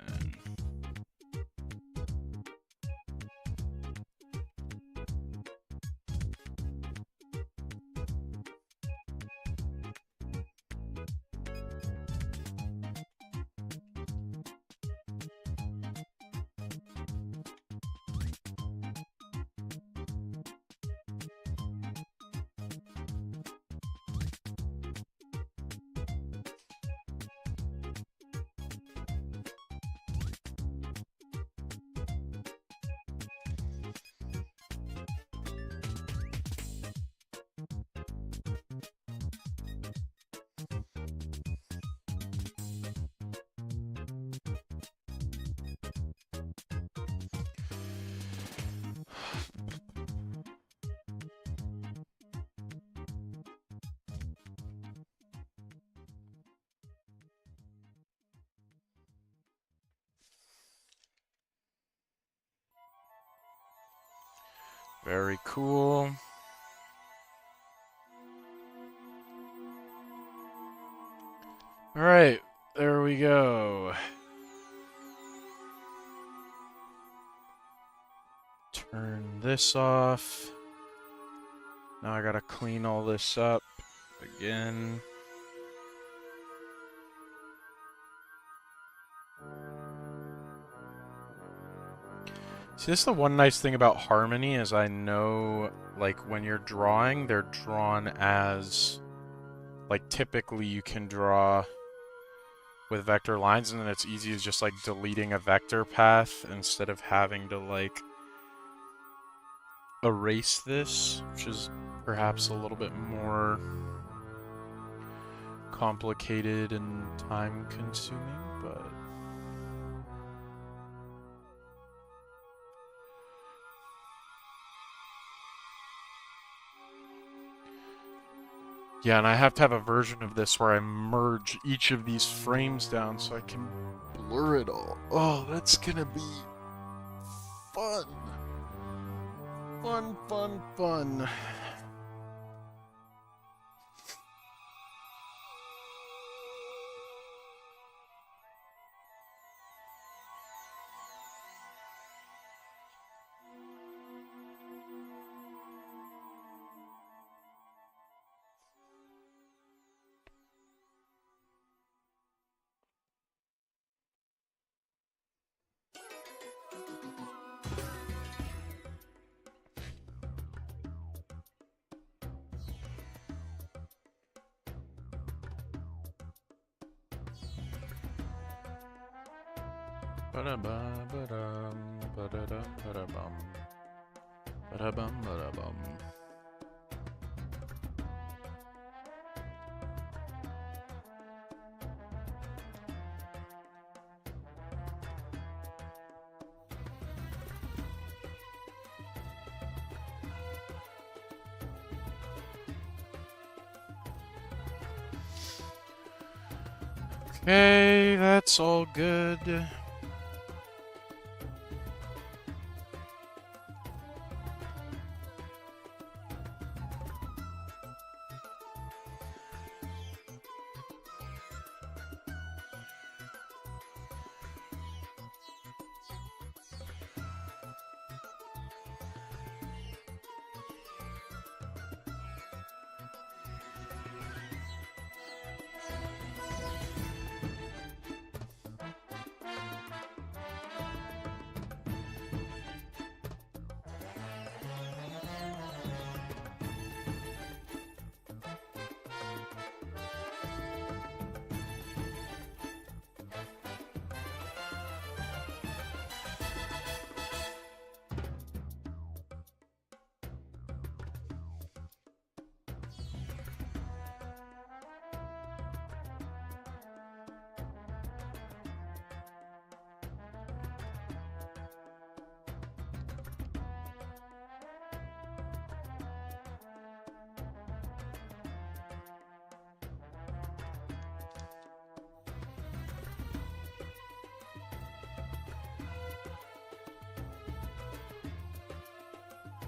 very cool. Alright, there we go. Turn this off. Now I gotta clean all this up again. See, this is the one nice thing about Harmony is I know, like, when you're drawing, they're drawn as, like, typically you can draw with vector lines, and then it's easy as just, like, deleting a vector path instead of having to, like, erase this, which is perhaps a little bit more complicated and time-consuming, but... Yeah, and I have to have a version of this where I merge each of these frames down so I can blur it all. Oh, that's gonna be fun. Fun, fun, fun. Ba-da-bum, ba-dum, ba-da-dum, ba-da-bum. Ba-da-bum, ba-da-bum. Okay, that's all good.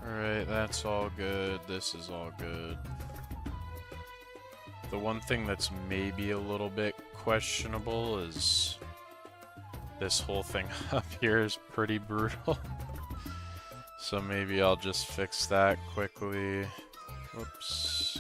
Alright, that's all good. This is all good. The one thing that's maybe a little bit questionable is this whole thing up here is pretty brutal. So maybe I'll just fix that quickly. Oops.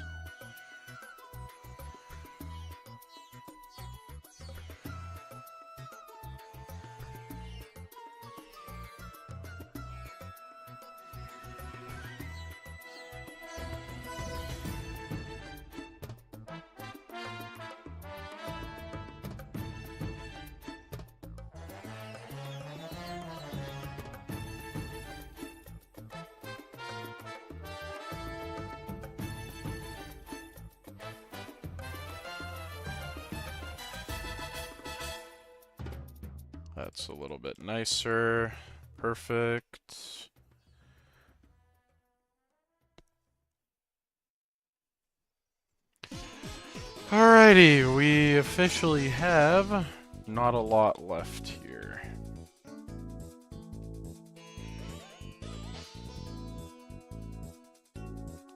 That's a little bit nicer. Perfect. Alrighty, we officially have not a lot left here.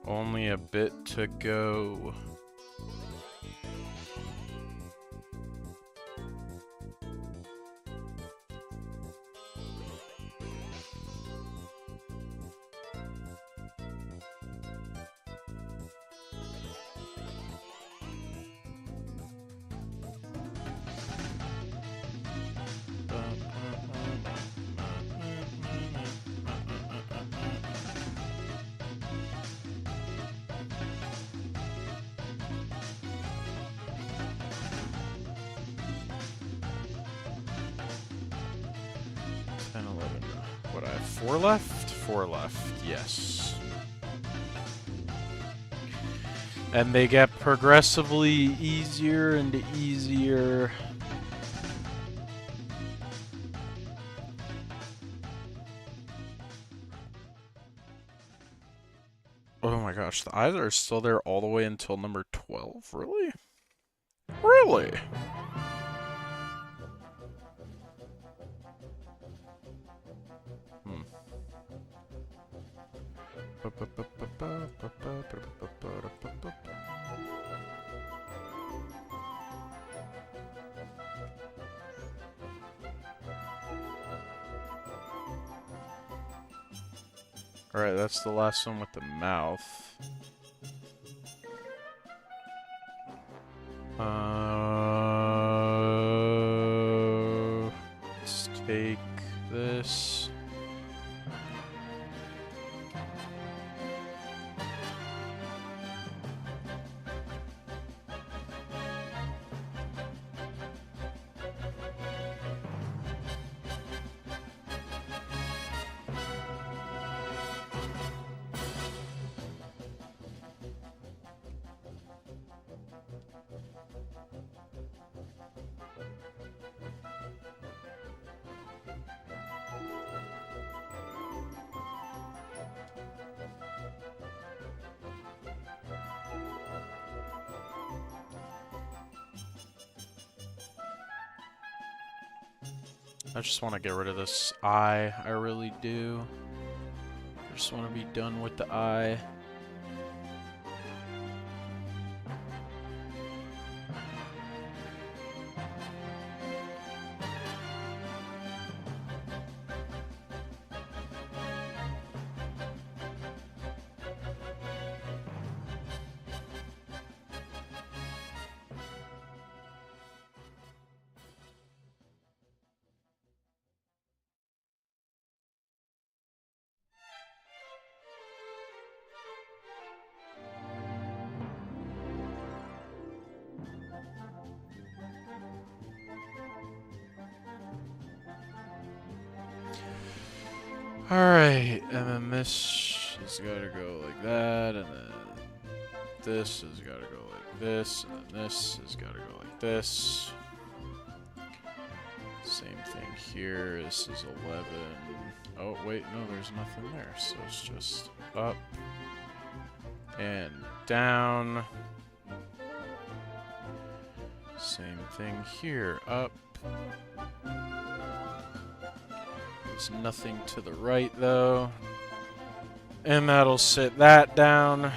Only a bit to go. What, I have 4 left? 4 left, yes. And they get progressively easier and easier. Oh my gosh, the eyes are still there all the way until number 12? Really? Really? Alright, that's the last one with the mouth. Let's take this. I just want to get rid of this eye, I really do. I just want to be done with the eye. Alright, and then this has got to go like that, and then this has got to go like this, and then this has got to go like this. Same thing here, this is 11. Oh, wait, no, there's nothing there, so it's just up and down. Same thing here, up. There's nothing to the right, though. And that'll sit that down.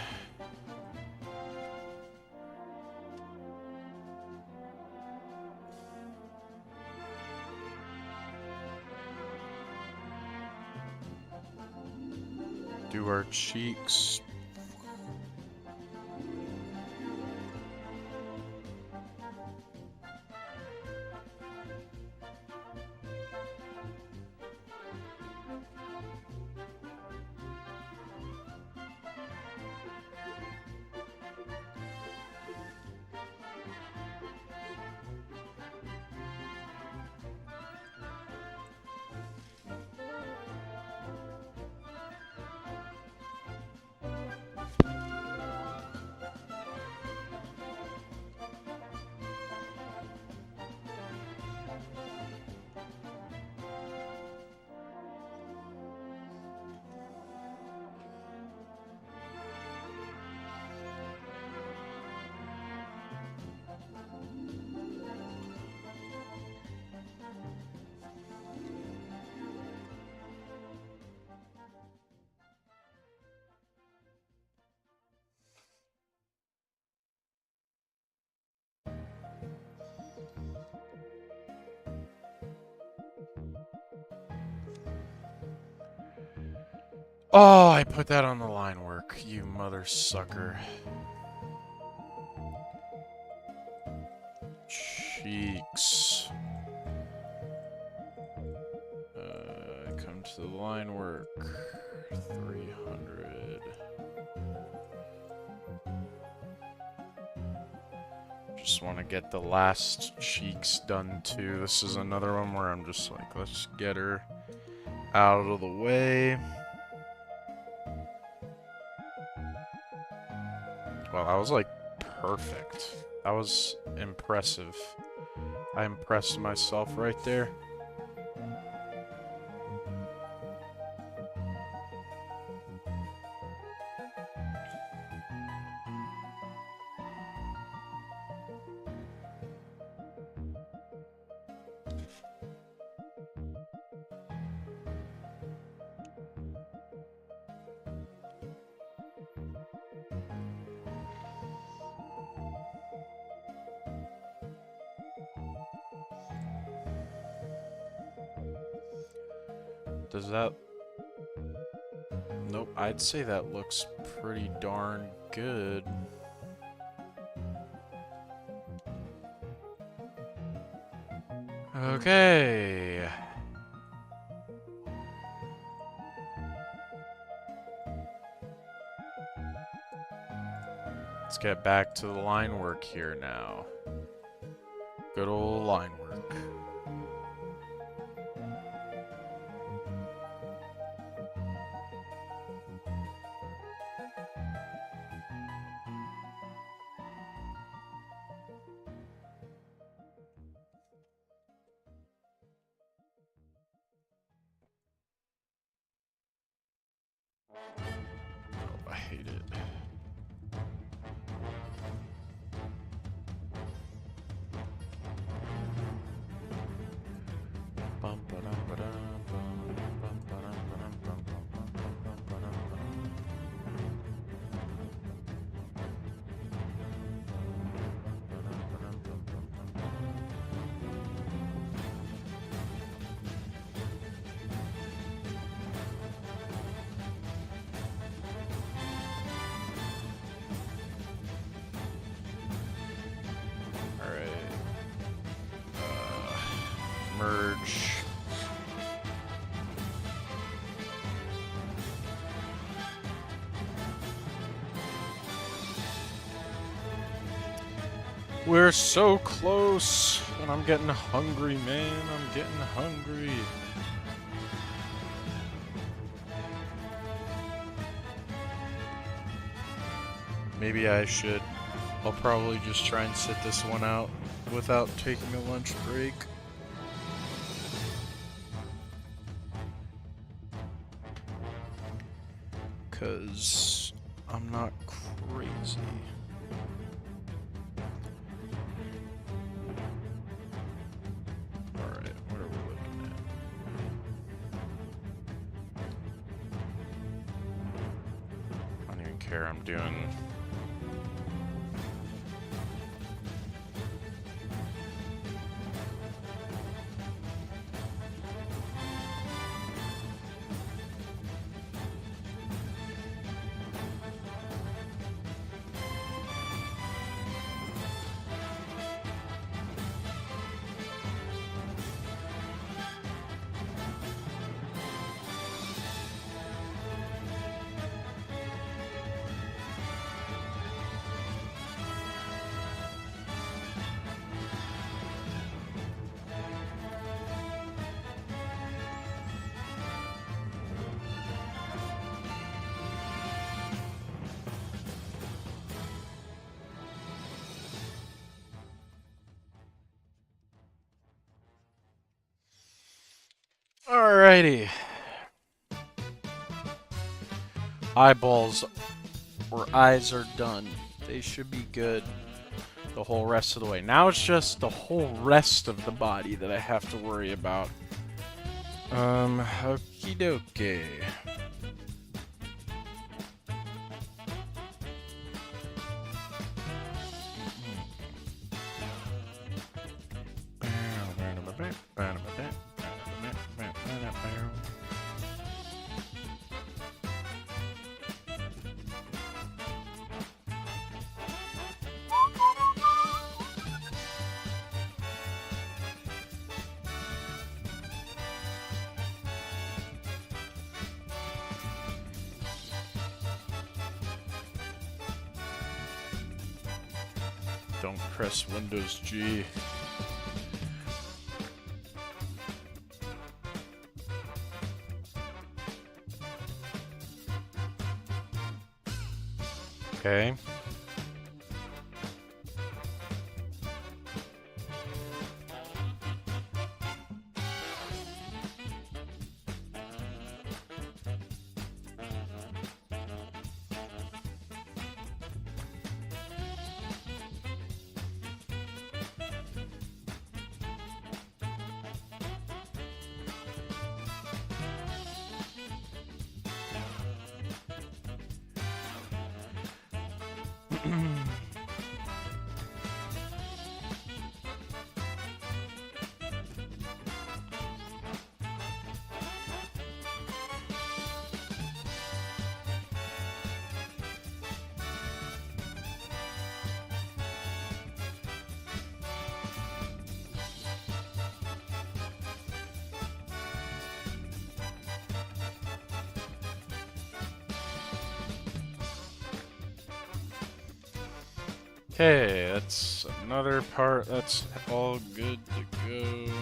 Do our cheeks. Oh, I put that on the line work, you mother sucker. Cheeks. Come to the line work. 300. Just want to get the last cheeks done too. This is another one where I'm just like, let's get her out of the way. Well, that was like perfect. That was impressive. I impressed myself right there. Does that... Nope, I'd say that looks pretty darn good. Okay. Let's get back to the line work here now. Good old line work. Oh, I hate it. Merge. We're so close, and I'm getting hungry, man. I'm getting hungry. Maybe I should. I'll probably just try and sit this one out without taking a lunch break. Because I'm not crazy. Alright, what are we looking care I'm doing. Alrighty. Eyeballs or eyes are done. They should be good the whole rest of the way. Now it's just the whole rest of the body that I have to worry about. Okie dokie. Don't press Windows G. Okay. Okay, that's another part. That's all good to go.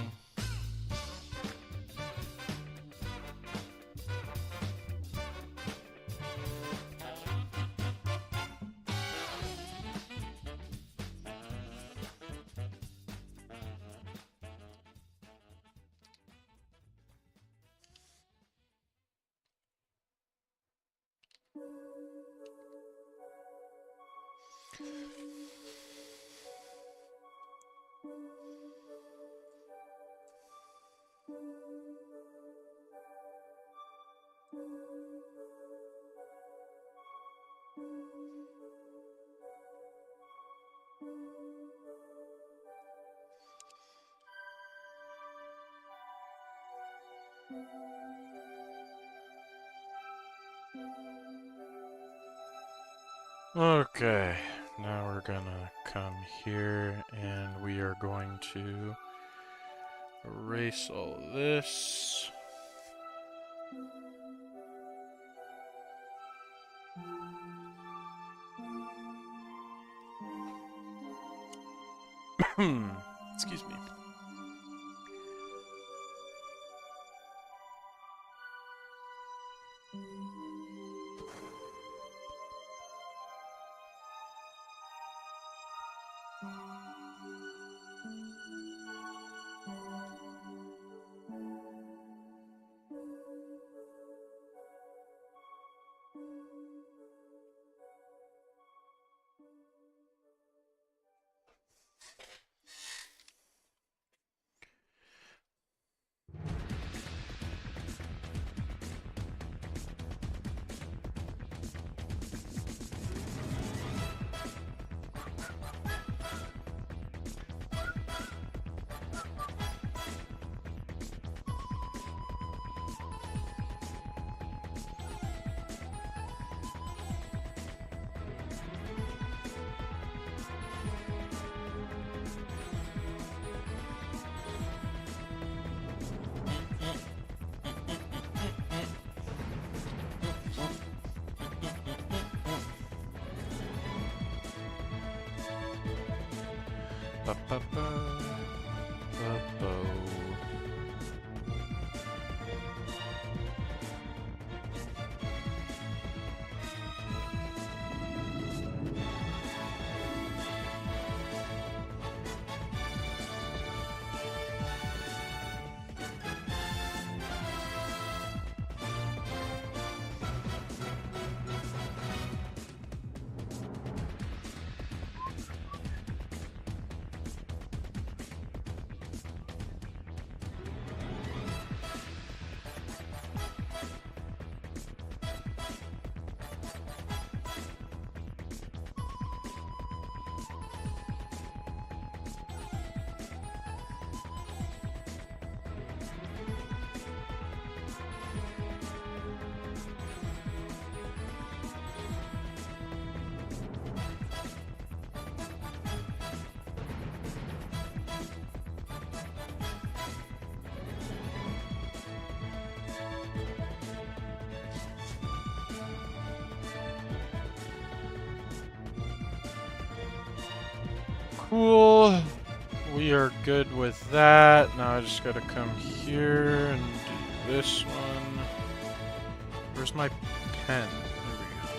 Okay, now we're gonna come here and we are going to erase all this. Excuse me. Cool. We are good with that. Now I just gotta come here and do this one. Where's my pen? There we go.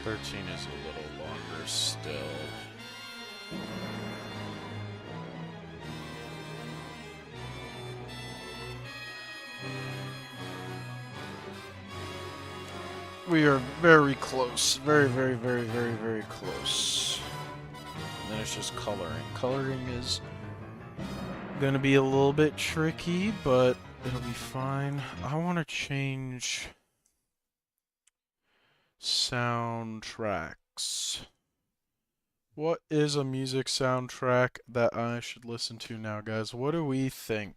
"13" is a little longer still. We are very close. Very, very, very, very, very close. And then it's just coloring. Coloring is gonna be a little bit tricky, but it'll be fine. I want to change soundtracks. What is a music soundtrack that I should listen to now, guys? What do we think?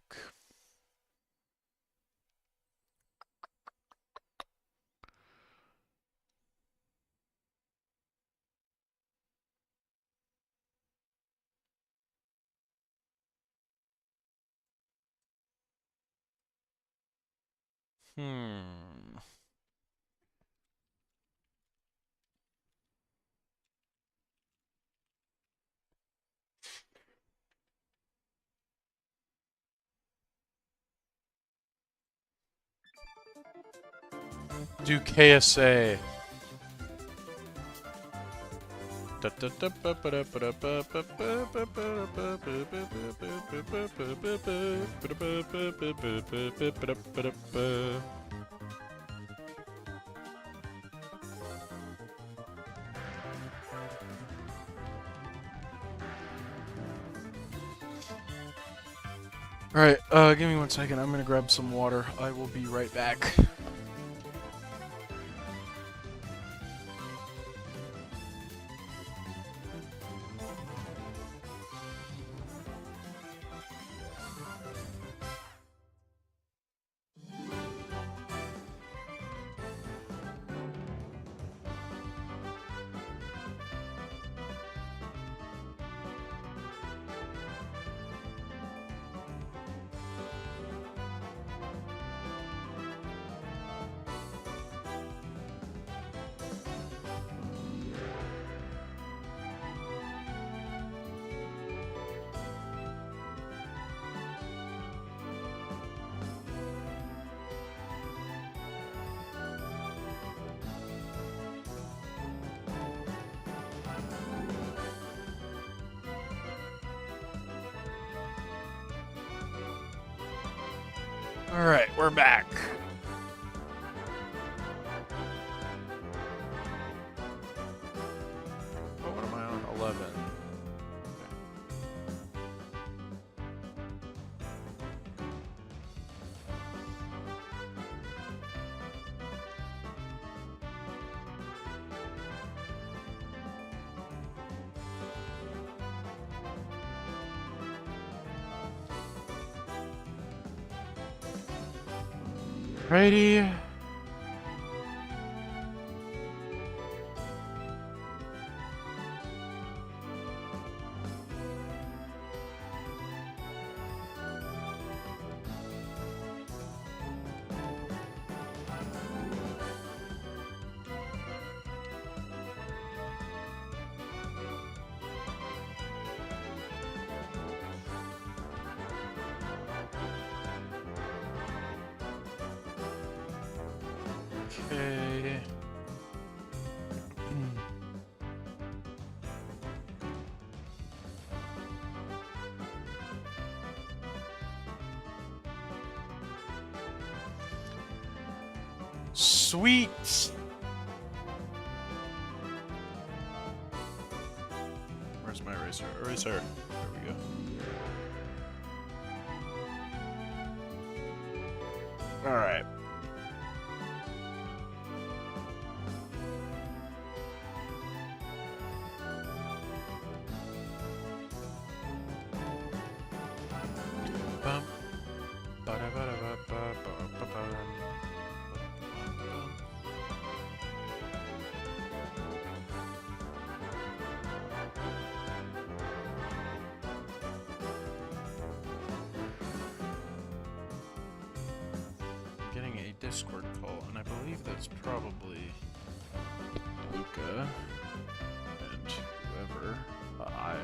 Do KSA. Alright, give me 1 second. I'm gonna grab some water. I will be right back. Alright, we're back. Righty. Okay. Sweet. Where's my eraser? Eraser. There we go. All right. Bum. Ba-da-ba-da-ba-ba-ba-ba-bum. I'm getting a Discord call, and I believe that's probably Luca and whoever. I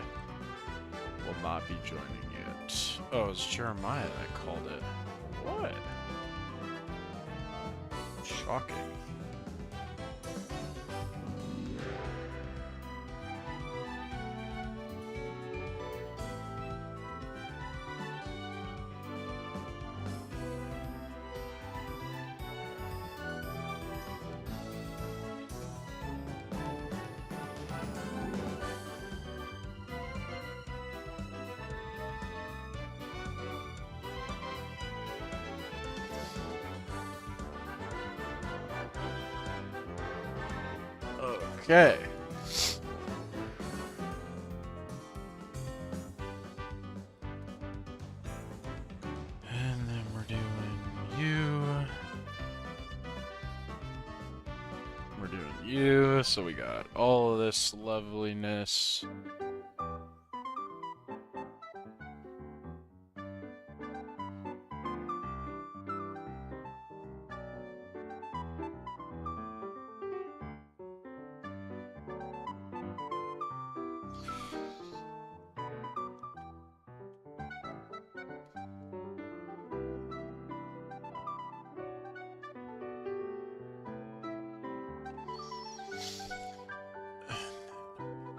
will not be joining yet. Oh, it's Jeremiah that called it. What? Shocking. Okay. And then we're doing you. We're doing you. So we got all of this loveliness.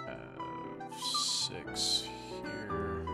Have 6 here.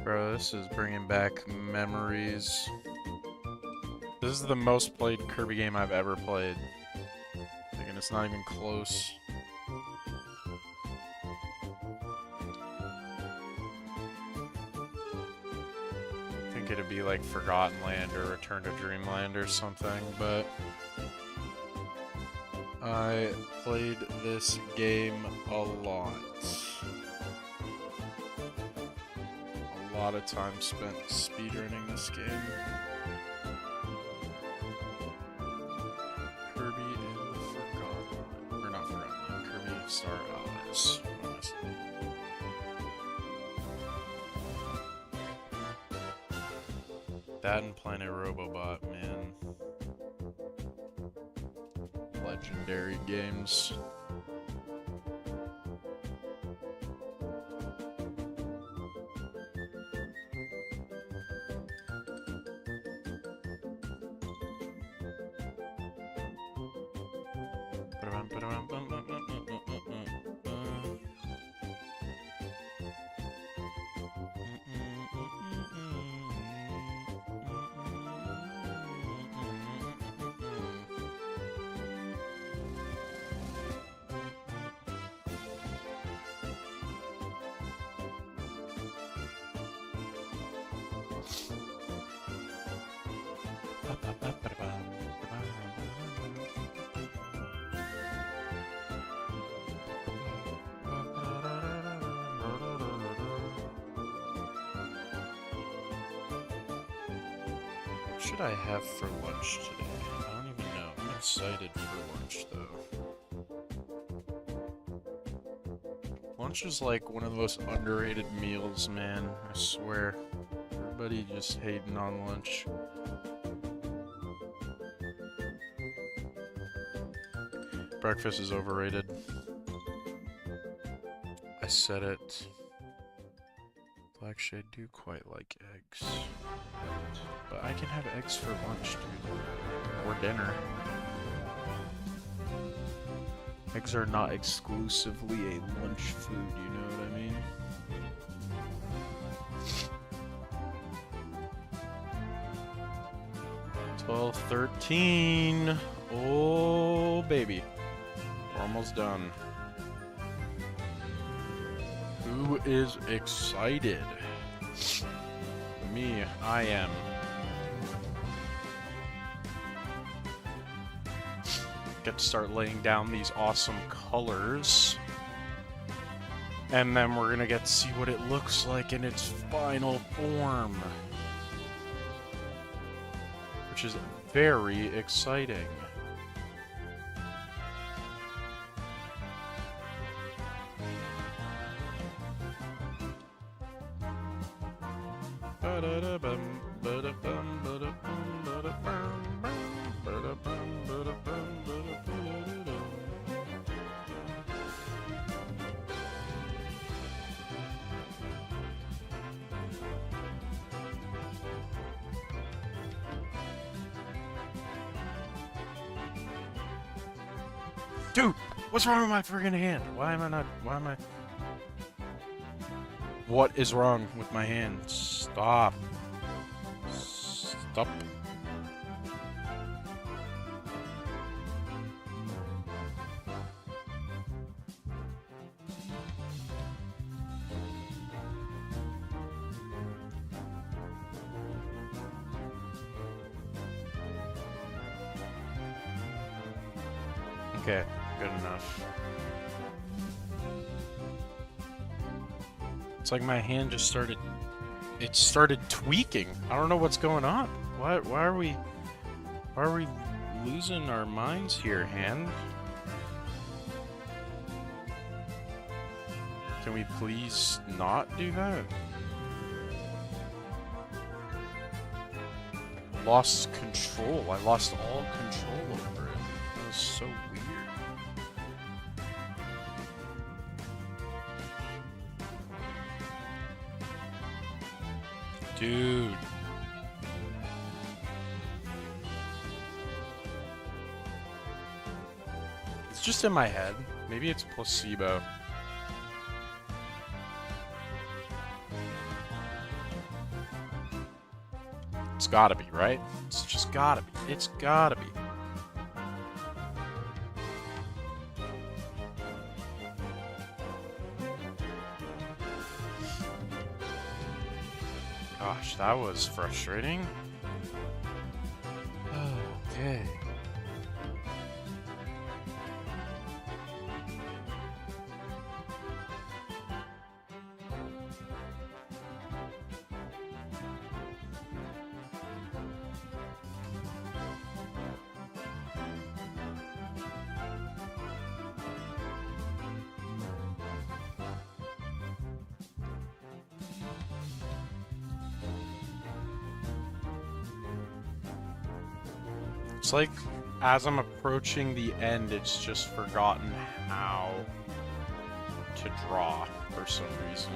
Bro, this is bringing back memories. This is the most played Kirby game I've ever played. And it's not even close. I think it'd be like Forgotten Land or Return to Dreamland or something, but I played this game a lot. A lot of time spent speedrunning this game. Kirby and Forgotten, or not Forgotten, Kirby Star Allies. That and Planet Robobot, man. Legendary games. What should I have for lunch today? I don't even know. I'm excited for lunch though. Lunch is like one of the most underrated meals, man. I swear. Everybody just hating on lunch. Breakfast is overrated. I said it. Well, actually, I do quite like eggs. But I can have eggs for lunch, dude. Or dinner. Eggs are not exclusively a lunch food, you know what I mean? 12:13. Oh, baby. We're almost done. Who is excited? Me, I am. Get to start laying down these awesome colors. And then we're gonna get to see what it looks like in its final form. Which is very exciting. Dude, what's wrong with my friggin' hand? Why am I... What is wrong with my hand? Stop. Stop. Okay, good enough. It's like my hand just started... It started tweaking. I don't know what's going on. Why are we losing our minds here, hand? Can we please not do that? Lost control. I lost all control over it. That was so weird. Dude. It's just in my head. Maybe it's placebo. It's gotta be, right? It's just gotta be. It's gotta be. Gosh, that was frustrating. Okay. It's like, as I'm approaching the end, it's just forgotten how to draw for some reason.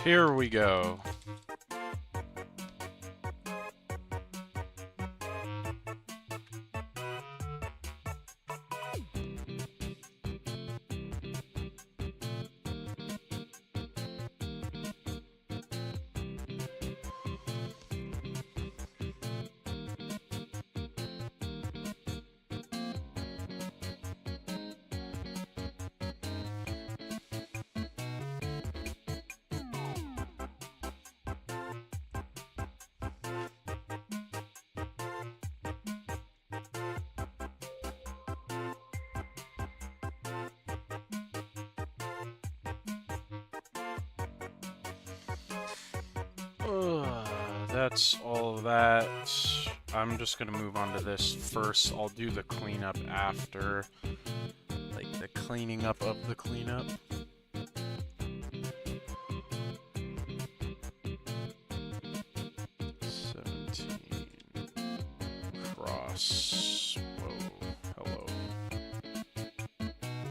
Here we go. That's all of that. I'm just gonna move on to this first. I'll do the cleanup after. Like the cleaning up of the cleanup. Cross. Whoa, hello.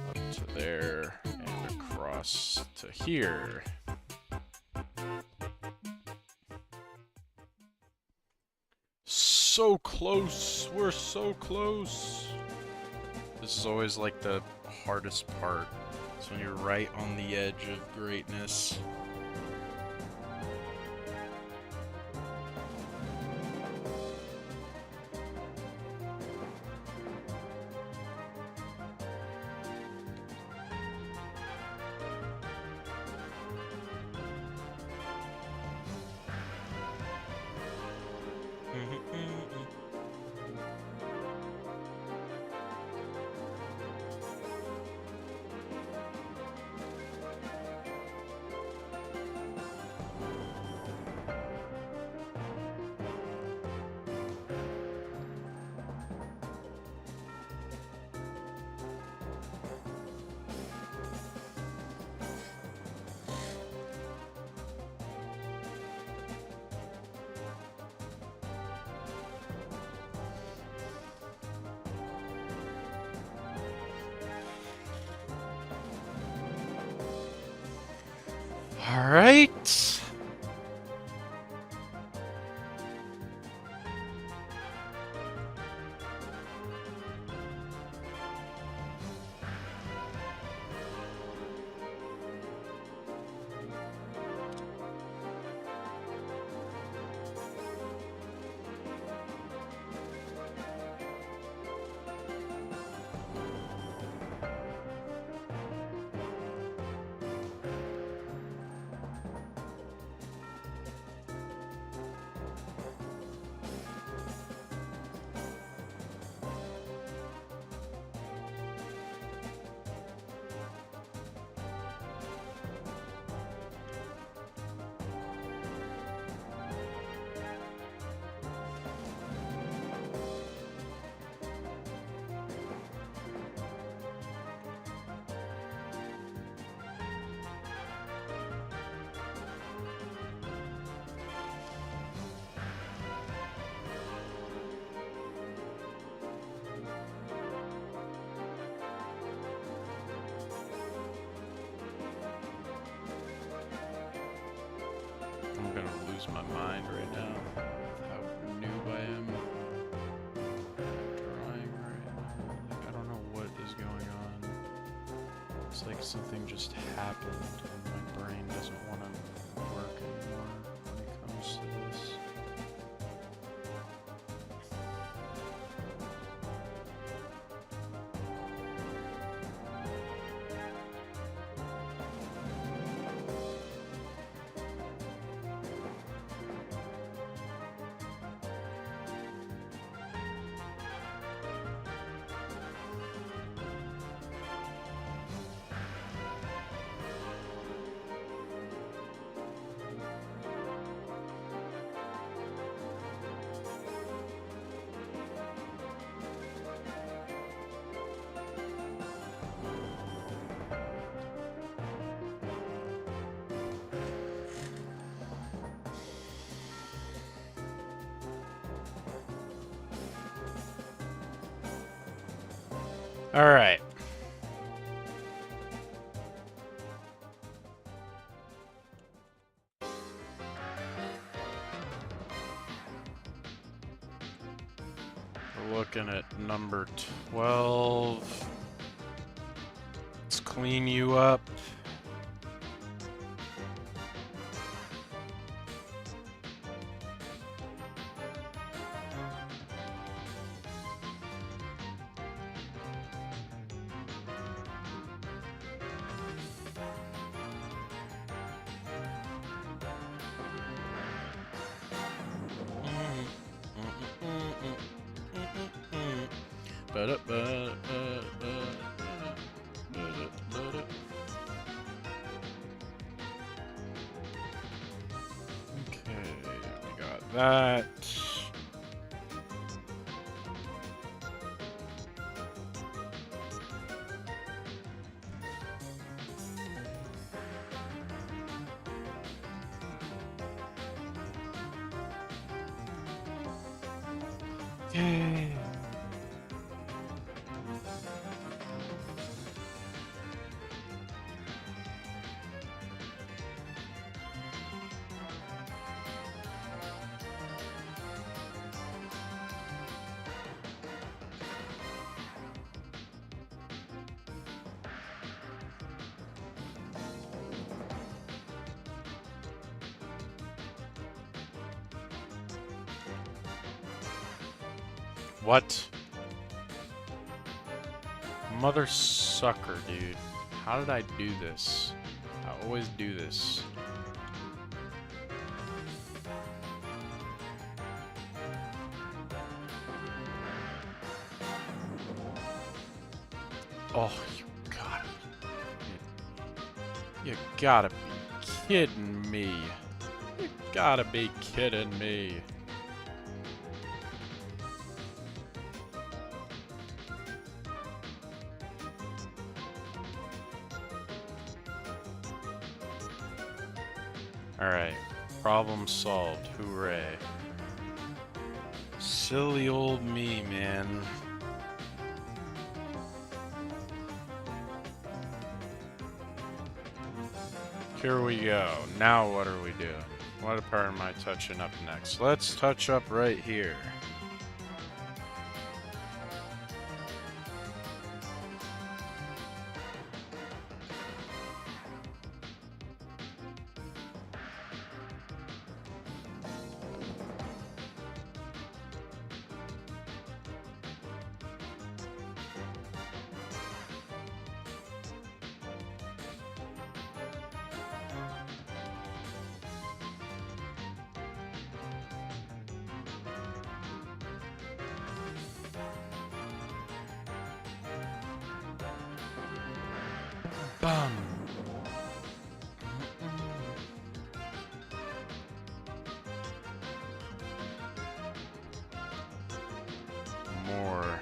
Up to there and across to here. So close! We're so close! This is always like the hardest part. It's when you're right on the edge of greatness. Alright. I'm gonna lose my mind right now. How noob I am. Drawing right now. Like, I don't know what is going on. It's like something just happened and my brain doesn't want to work anymore when it comes to this. All right. We're looking at number 12. Let's clean you up. Okay, we got that. Yay. What? Mother sucker, dude. How did I do this? I always do this. Oh, you gotta be kidding me. You gotta be kidding me. Alright, problem solved, hooray. Silly old me, man. Here we go. Now what are we doing? What part am I touching up next? Let's touch up right here. Bum. More.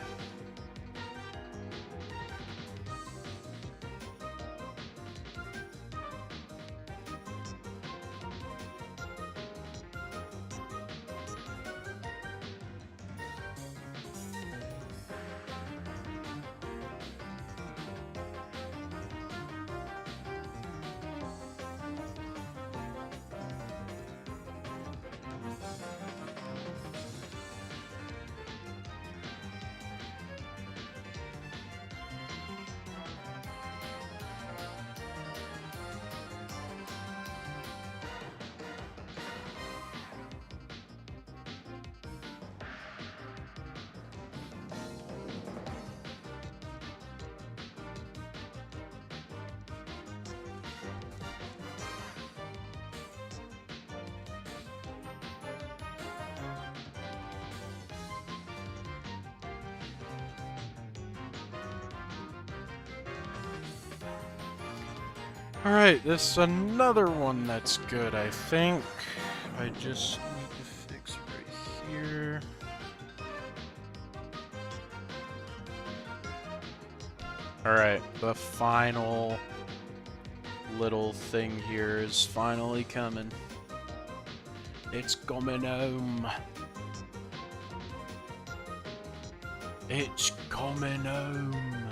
Alright, this is another one that's good, I think. I just need to fix right here. Alright, the final little thing here is finally coming. It's coming home. It's coming home.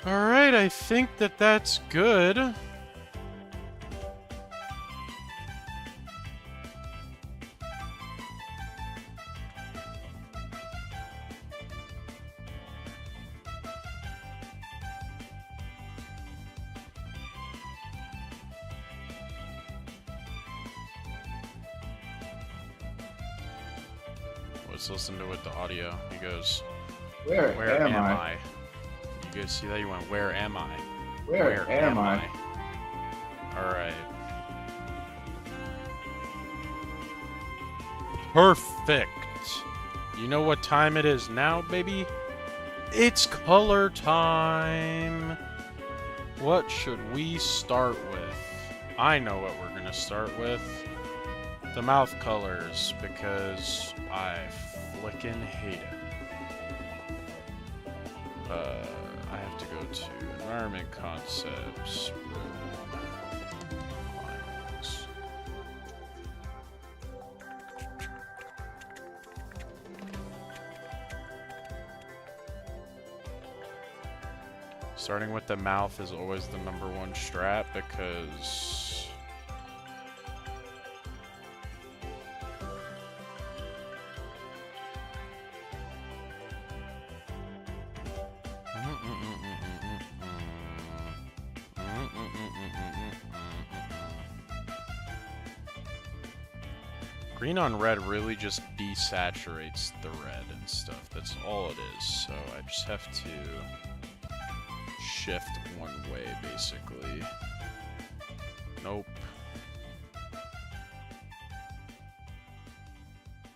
Alright, I think that's good. Let's listen to what the audio. He goes, Where am I? You guys see that? You went, where am I? Where am I? Alright. Perfect. You know what time it is now, baby? It's color time. What should we start with? I know what we're gonna start with. The mouth colors, because I flickin' hate it. I have to go to Environment Concepts. Lines. Starting with the mouth is always the #1 strat because green on red really just desaturates the red and stuff. That's all it is. So I just have to shift one way, basically. Nope.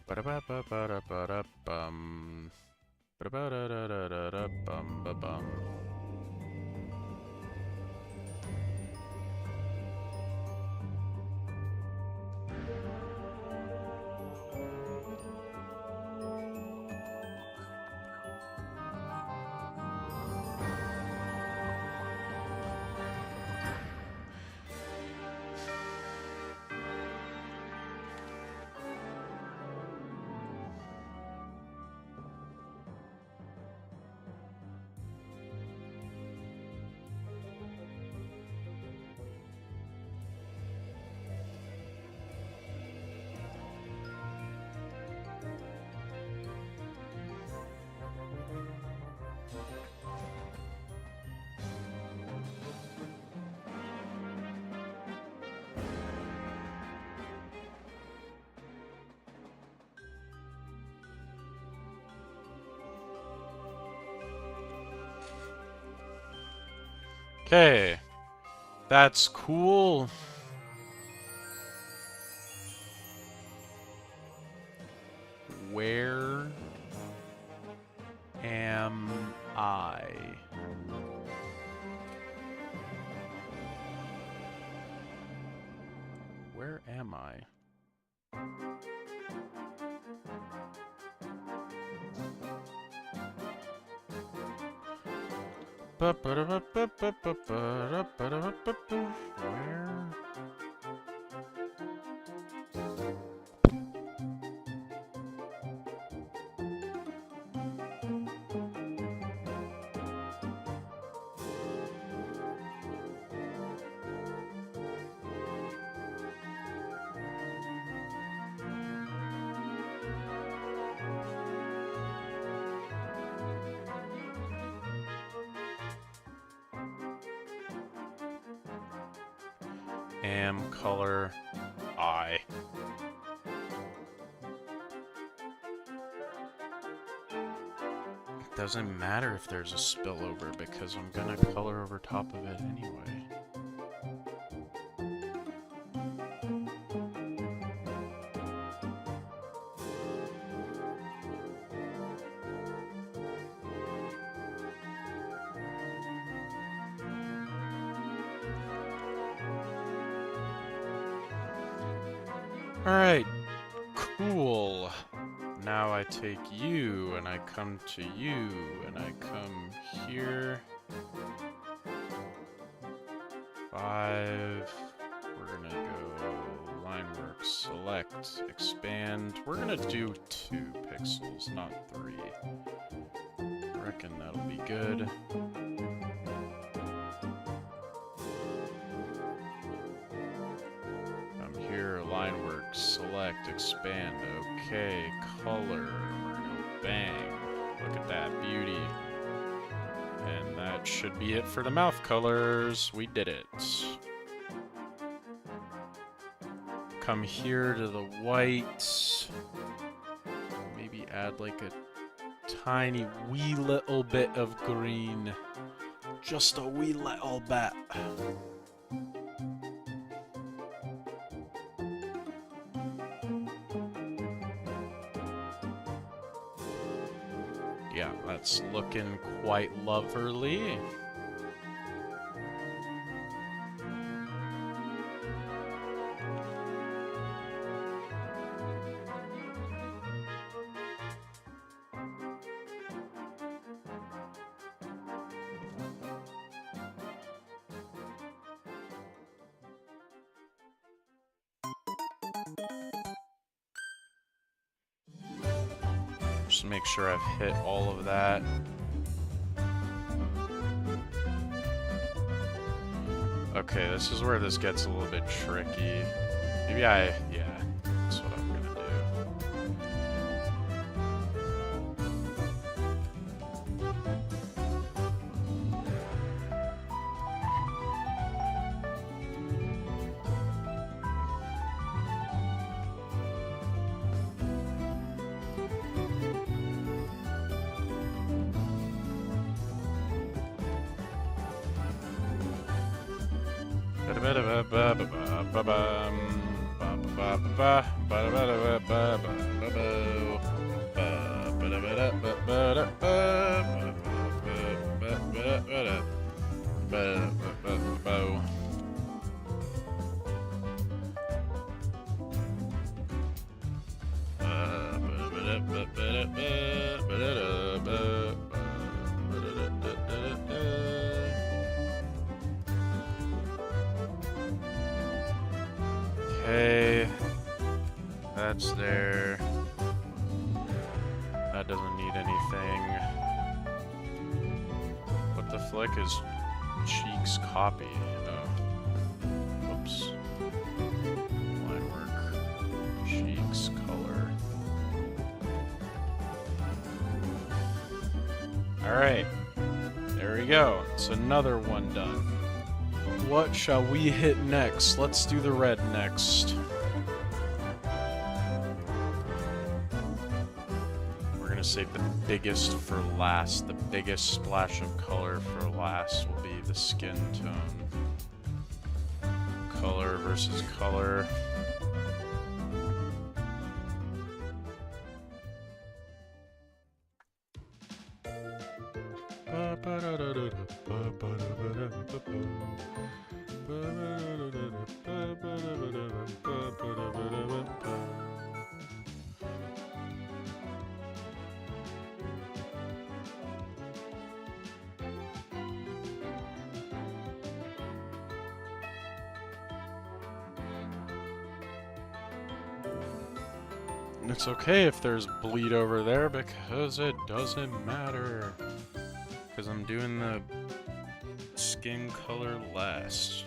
Ba-da-ba-ba-ba-da-ba-da-bum. Ba-da-ba-da-da-da-da-bum-ba-bum. Okay, that's cool. Where am I? Where am I? Where? Am color I. It doesn't matter if there's a spillover because I'm gonna color over top of it anyway. Alright, cool. Now I take you, and I come to you, and I come here. 5. We're gonna go line work, select, expand. We're gonna do 2 pixels, not 3. I reckon that'll be good. Line work, select, expand. Okay, color. We're gonna bang. Look at that beauty. And that should be it for the mouth colors. We did it. Come here to the white. Maybe add like a tiny wee little bit of green. Just a wee little bit. Yeah, that's looking quite lovely. Just make sure I've hit all of that. Okay, this is where this gets a little bit tricky. Maybe yeah, that's what I'm gonna Okay, that's there. That doesn't need anything. What the flick is Cheeks copy? Oh, whoops. Line work. Cheeks color. All right, there we go. It's another one done. What shall we hit next? Let's do the red next. We're gonna save the biggest for last. The biggest splash of color for last will be the skin tone. Color versus color. It's okay if there's bleed over there because it doesn't matter. Because I'm doing the skin color last.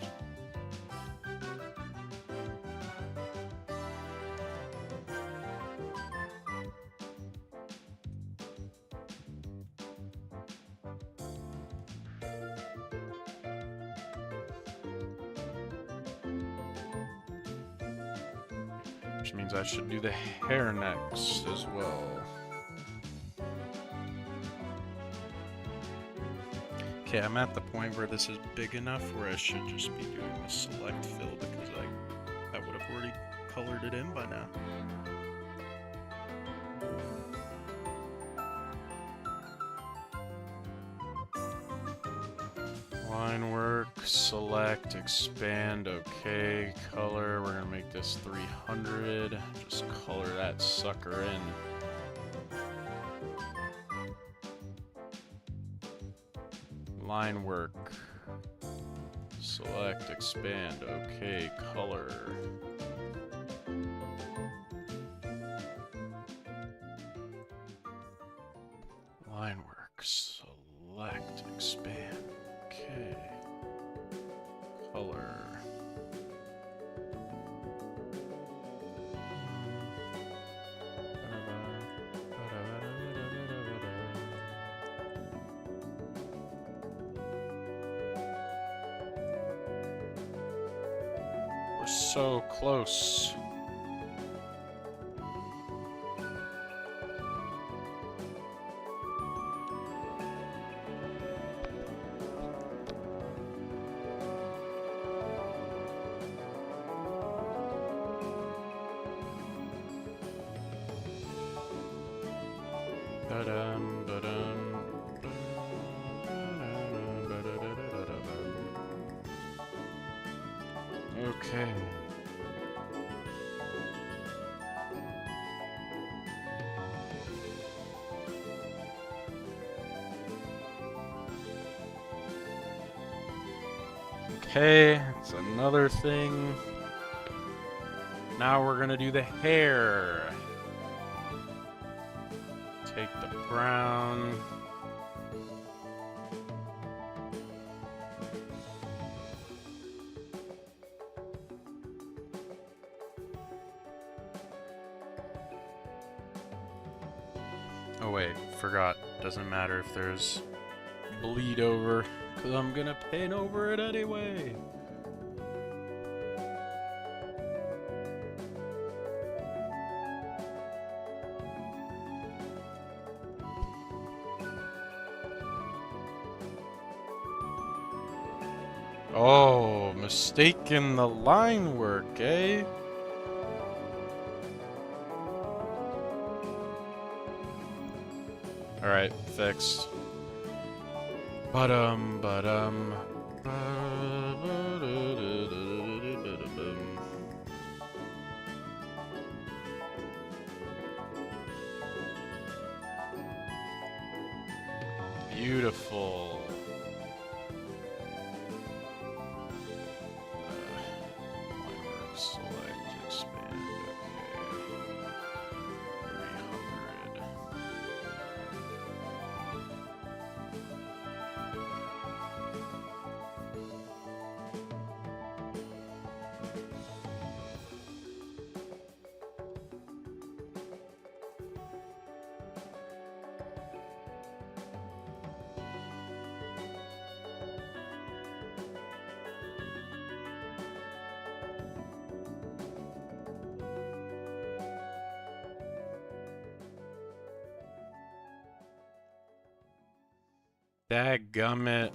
Which means I should do the hair next as well. Okay, I'm at the point where this is big enough where I should just be doing the select fill because I would have already colored it in by now. Line work, select, expand, okay, color, we're gonna make this 300, just color that sucker in. Line work, select, expand, okay, color. Line work, select, expand. Okay. Color. We're so close. Ba-dum, ba-dum, okay. Okay, it's another thing. Now we're gonna do the hair. Take the brown. Oh wait, forgot. Doesn't matter if there's bleed over, because I'm gonna paint over it anyway. Oh, mistake in the line work, eh? Alright, fixed. Ba-dum. Beautiful. Line work, select, expand, okay. 300. Dadgummit.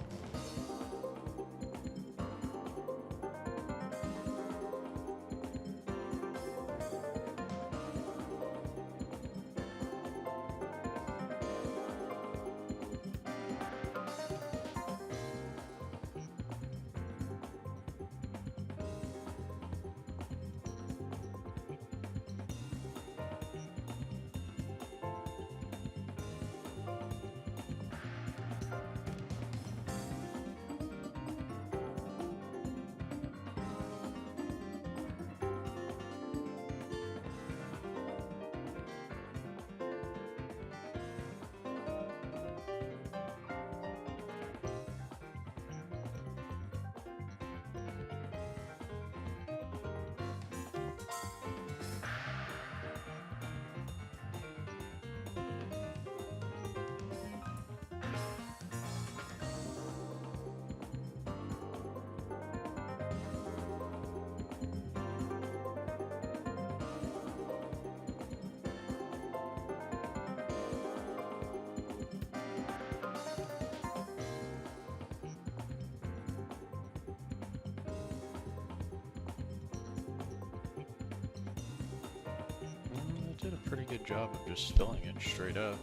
Did a pretty good job of just filling it straight up.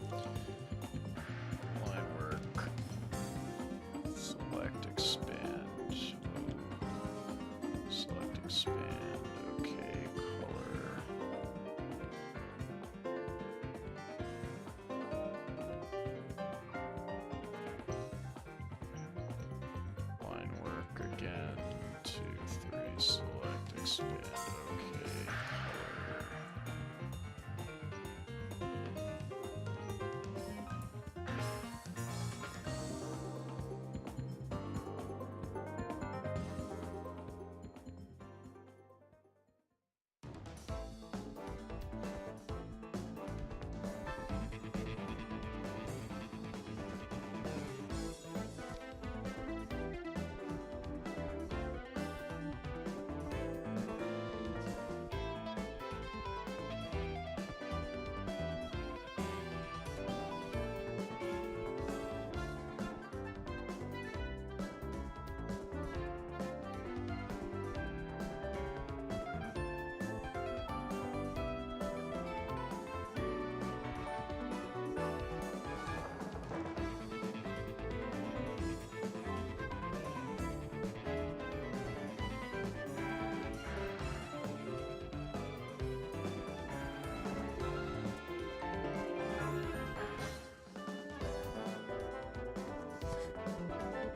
Line work. Select, expand. Select, expand. Okay, color. Line work again. 2, 3. Select, expand. Okay, color.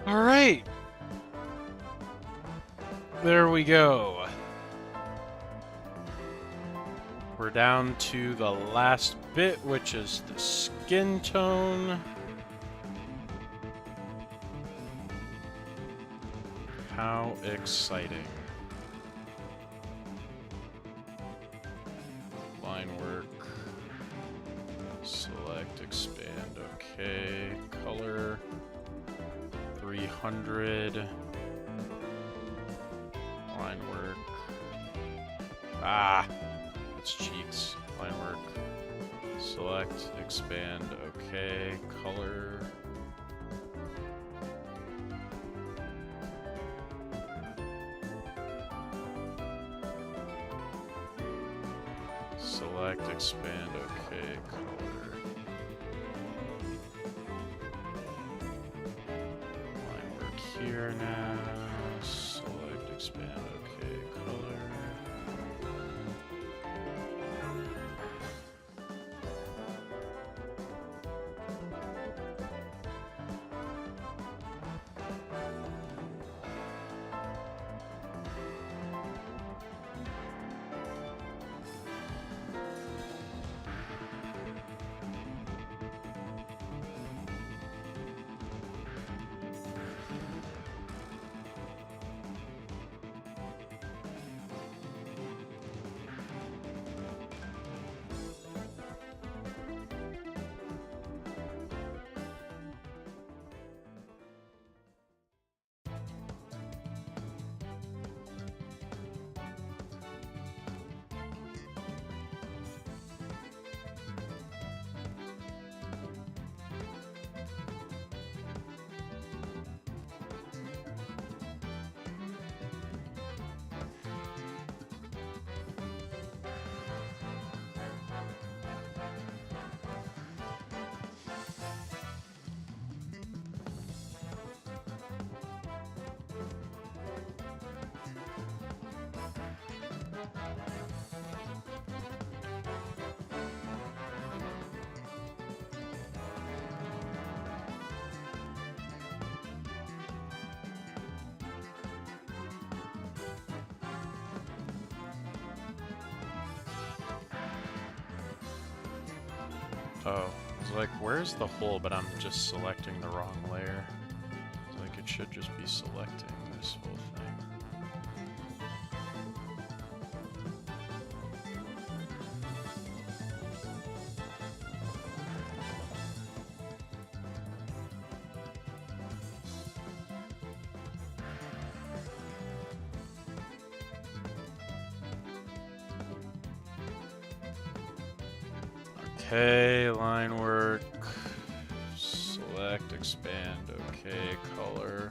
All right. There we go. We're down to the last bit, which is the skin tone. How exciting. Line work. Select, expand, okay. Color. 300. Line work. Ah! It's cheeks. Line work. Select, expand, okay. Color. Select, expand, okay, color. Line work here now. Select, expand, okay, color. Oh, I was like, where's the hole? But I'm just selecting the wrong layer. It's like it should just be selecting this whole thing. Okay, line work. Select, expand, okay, color.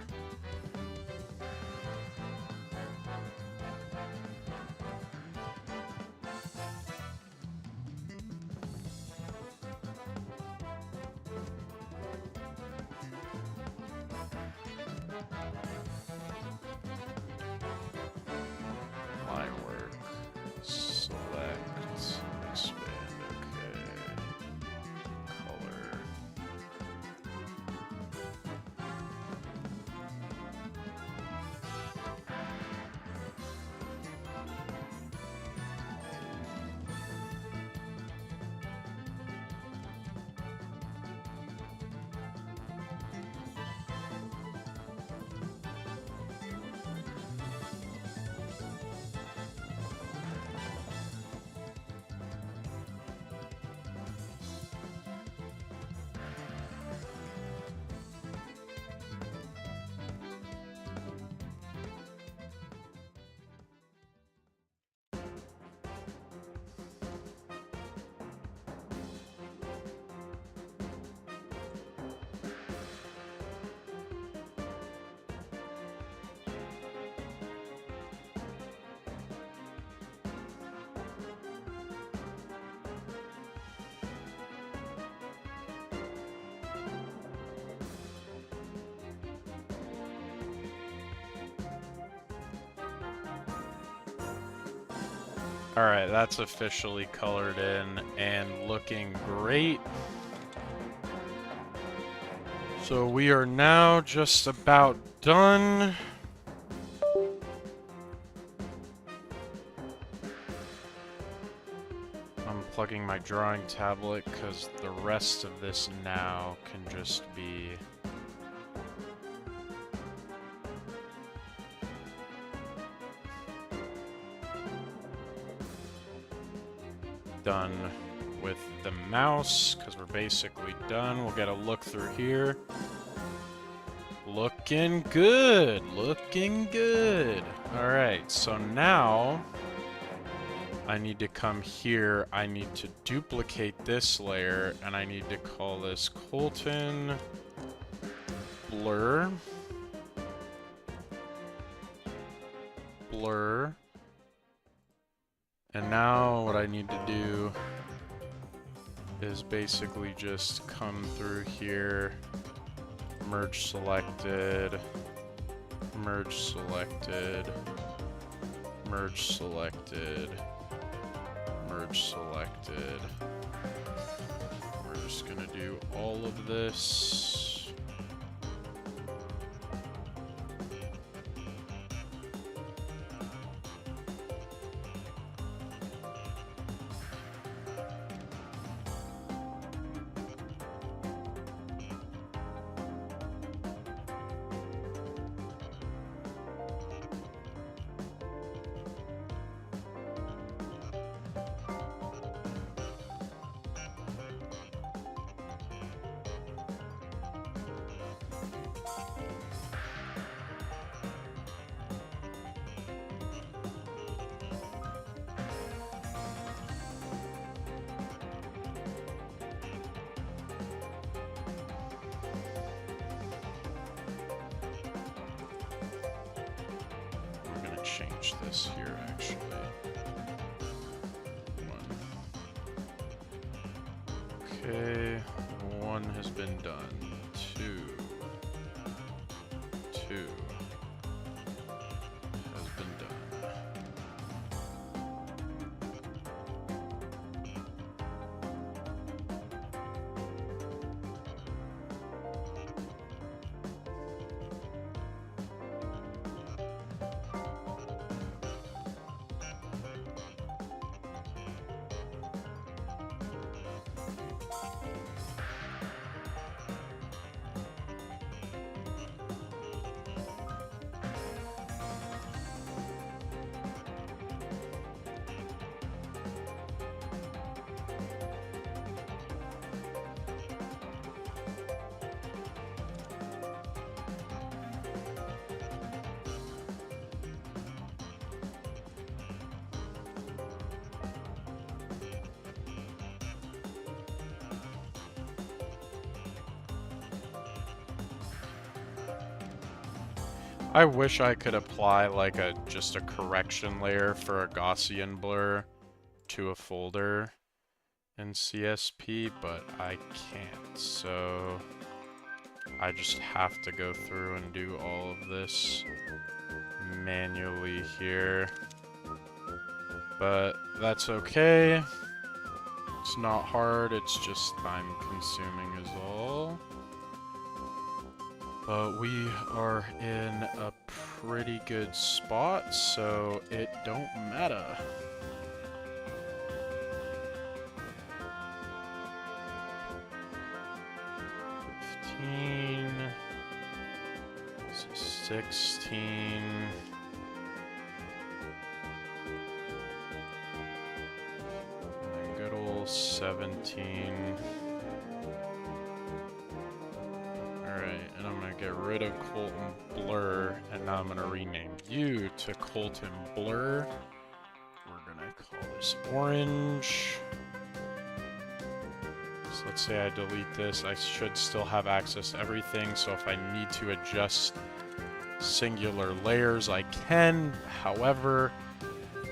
Line work. Select, expand, okay. Color. Alright, that's officially colored in and looking great. So we are now just about done. I'm plugging my drawing tablet because the rest of this now can just be done with the mouse, because we're basically done. We'll get a look through here. Looking good, looking good. All right, so now I need to come here. I need to duplicate this layer, and I need to call this Colton Blur. Blur. And now what I need to do is basically just come through here, merge selected, merge selected, merge selected, merge selected. We're just gonna do all of this. Change this here actually. 1. Okay, 1 has been done. 2. 2 has been done. I wish I could apply like just a correction layer for a Gaussian blur to a folder in CSP, but I can't, so I just have to go through and do all of this manually here. But that's okay. It's not hard, it's just time consuming is all. But we are in a pretty good spot, so it don't matter. $15, 16, and then good old 17. And I'm going to get rid of Colton Blur, and now I'm going to rename you to Colton Blur. We're going to call this Orange. So let's say I delete this. I should still have access to everything, so if I need to adjust singular layers, I can. However,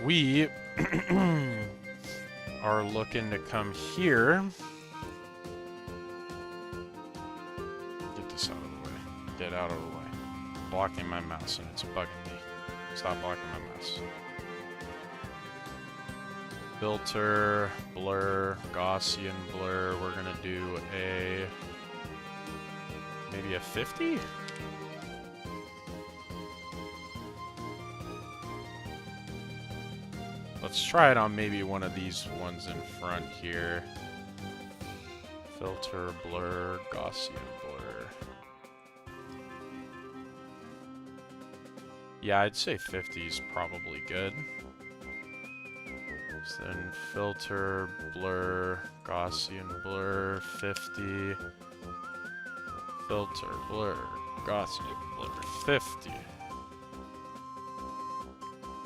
we are looking to come here. Get out of the way. I'm blocking my mouse and it's bugging me. Stop blocking my mouse. Filter, blur, Gaussian blur. We're gonna do a maybe a 50? Let's try it on maybe one of these ones in front here. Filter, blur, Gaussian blur. Yeah, I'd say 50 is probably good. So then filter, blur, Gaussian blur, 50. Filter, blur, Gaussian blur, 50.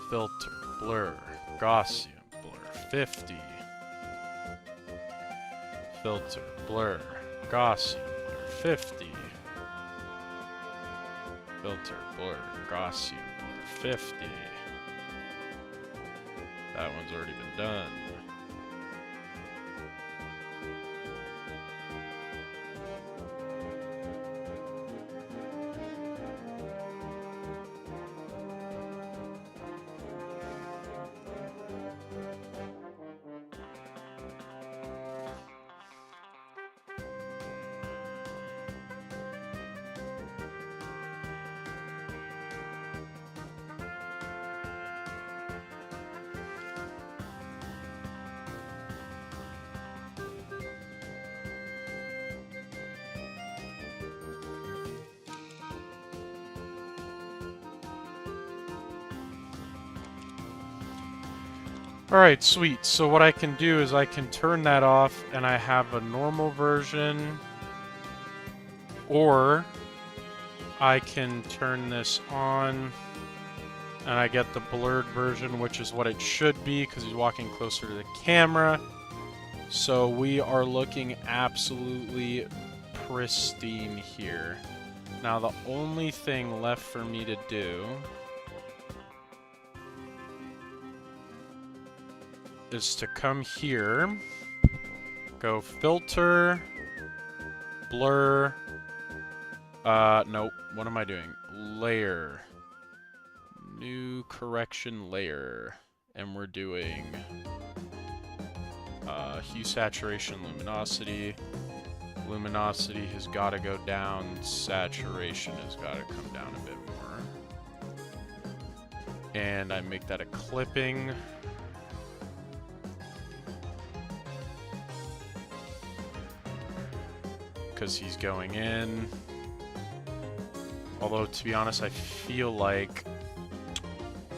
Filter, blur, Gaussian blur, 50. Filter, blur, Gaussian blur, 50. Filter, blur, Gaussian blur, 50. That one's already been done. Alright, sweet. So what I can do is I can turn that off and I have a normal version, or I can turn this on and I get the blurred version, which is what it should be because he's walking closer to the camera. So we are looking absolutely pristine here. Now the only thing left for me to do is to come here, go filter, blur, nope, what am I doing? Layer, new correction layer, and we're doing hue, saturation, luminosity. Luminosity has got to go down, saturation has got to come down a bit more. And I make that a clipping. Because he's going in. Although, to be honest, I feel like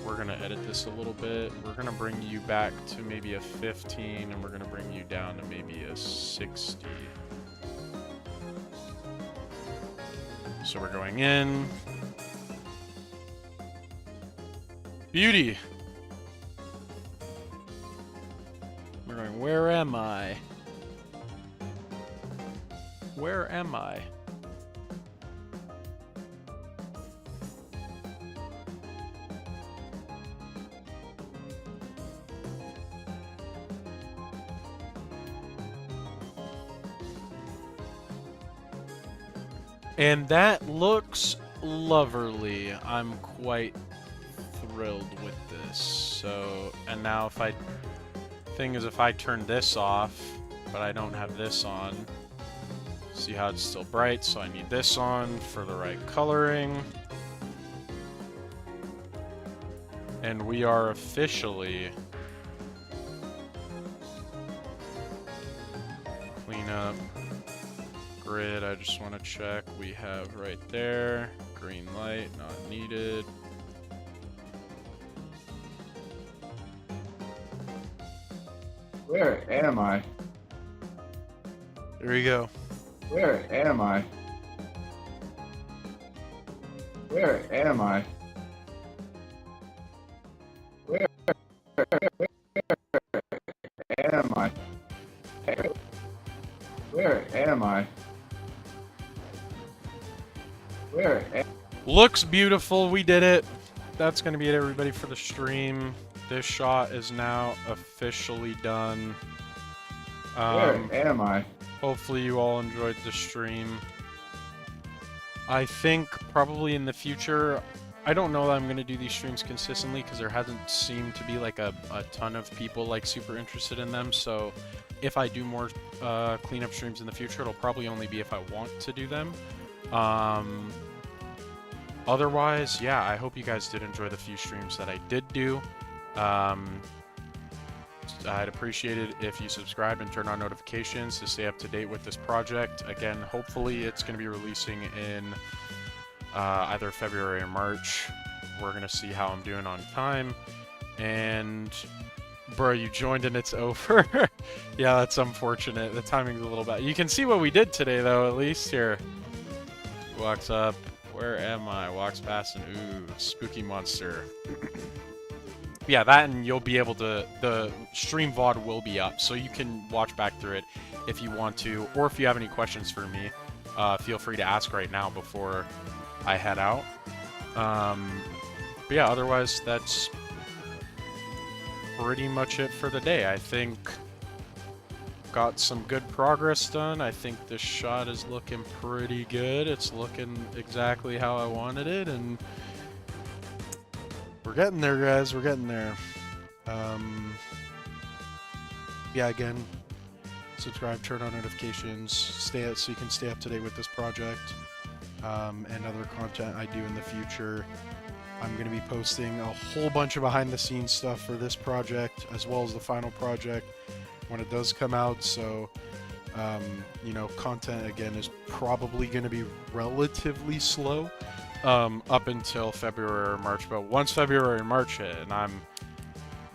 we're going to edit this a little bit. We're going to bring you back to maybe a 15, and we're going to bring you down to maybe a 60. So we're going in. Beauty! We're going, where am I? Where am I? And that looks lovely. I'm quite thrilled with this. So, and now if I, thing is if I turn this off, but I don't have this on, see how it's still bright, so I need this on for the right coloring. And we are officially clean up. Grid, I just want to check. We have right there, green light, not needed. Where am I? There you go. Where am I? Where am I? Where am I? Where am I? Where am Looks beautiful. We did it. That's going to be it, everybody, for the stream. This shot is now officially done. Where am I? Hopefully you all enjoyed the stream. I think probably in the future, I don't know that I'm going to do these streams consistently because there hasn't seemed to be like a ton of people like super interested in them. So if I do more cleanup streams in the future, it'll probably only be if I want to do them. Otherwise, yeah, I hope you guys did enjoy the few streams that I did do. I'd appreciate it if you subscribed and turned on notifications to stay up to date with this project. Again, hopefully it's going to be releasing in either February or March. We're going to see how I'm doing on time. And, bro, you joined and it's over. Yeah, that's unfortunate. The timing's a little bad. You can see what we did today, though, at least. Here. Walks up. Where am I? Walks past and, ooh, spooky monster. Yeah, that, and you'll be able to, the stream VOD will be up, so you can watch back through it if you want to, or if you have any questions for me, feel free to ask right now before I head out. But yeah, otherwise, that's pretty much it for the day. I think got some good progress done. I think this shot is looking pretty good. It's looking exactly how I wanted it, and we're getting there, guys. We're getting there. Yeah, again, subscribe, turn on notifications, so you can stay up to date with this project and other content I do in the future. I'm going to be posting a whole bunch of behind-the-scenes stuff for this project, as well as the final project when it does come out. So, you know, content again is probably going to be relatively slow. Up until February or March, but once February and March hit and I'm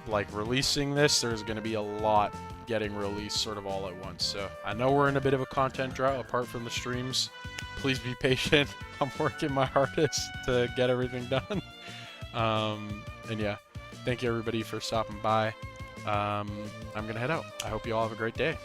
like releasing this, there's going to be a lot getting released sort of all at once. So I know we're in a bit of a content drought apart from the streams. Please be patient. I'm working my hardest to get everything done. And yeah, thank you everybody for stopping by. I'm going to head out. I hope you all have a great day.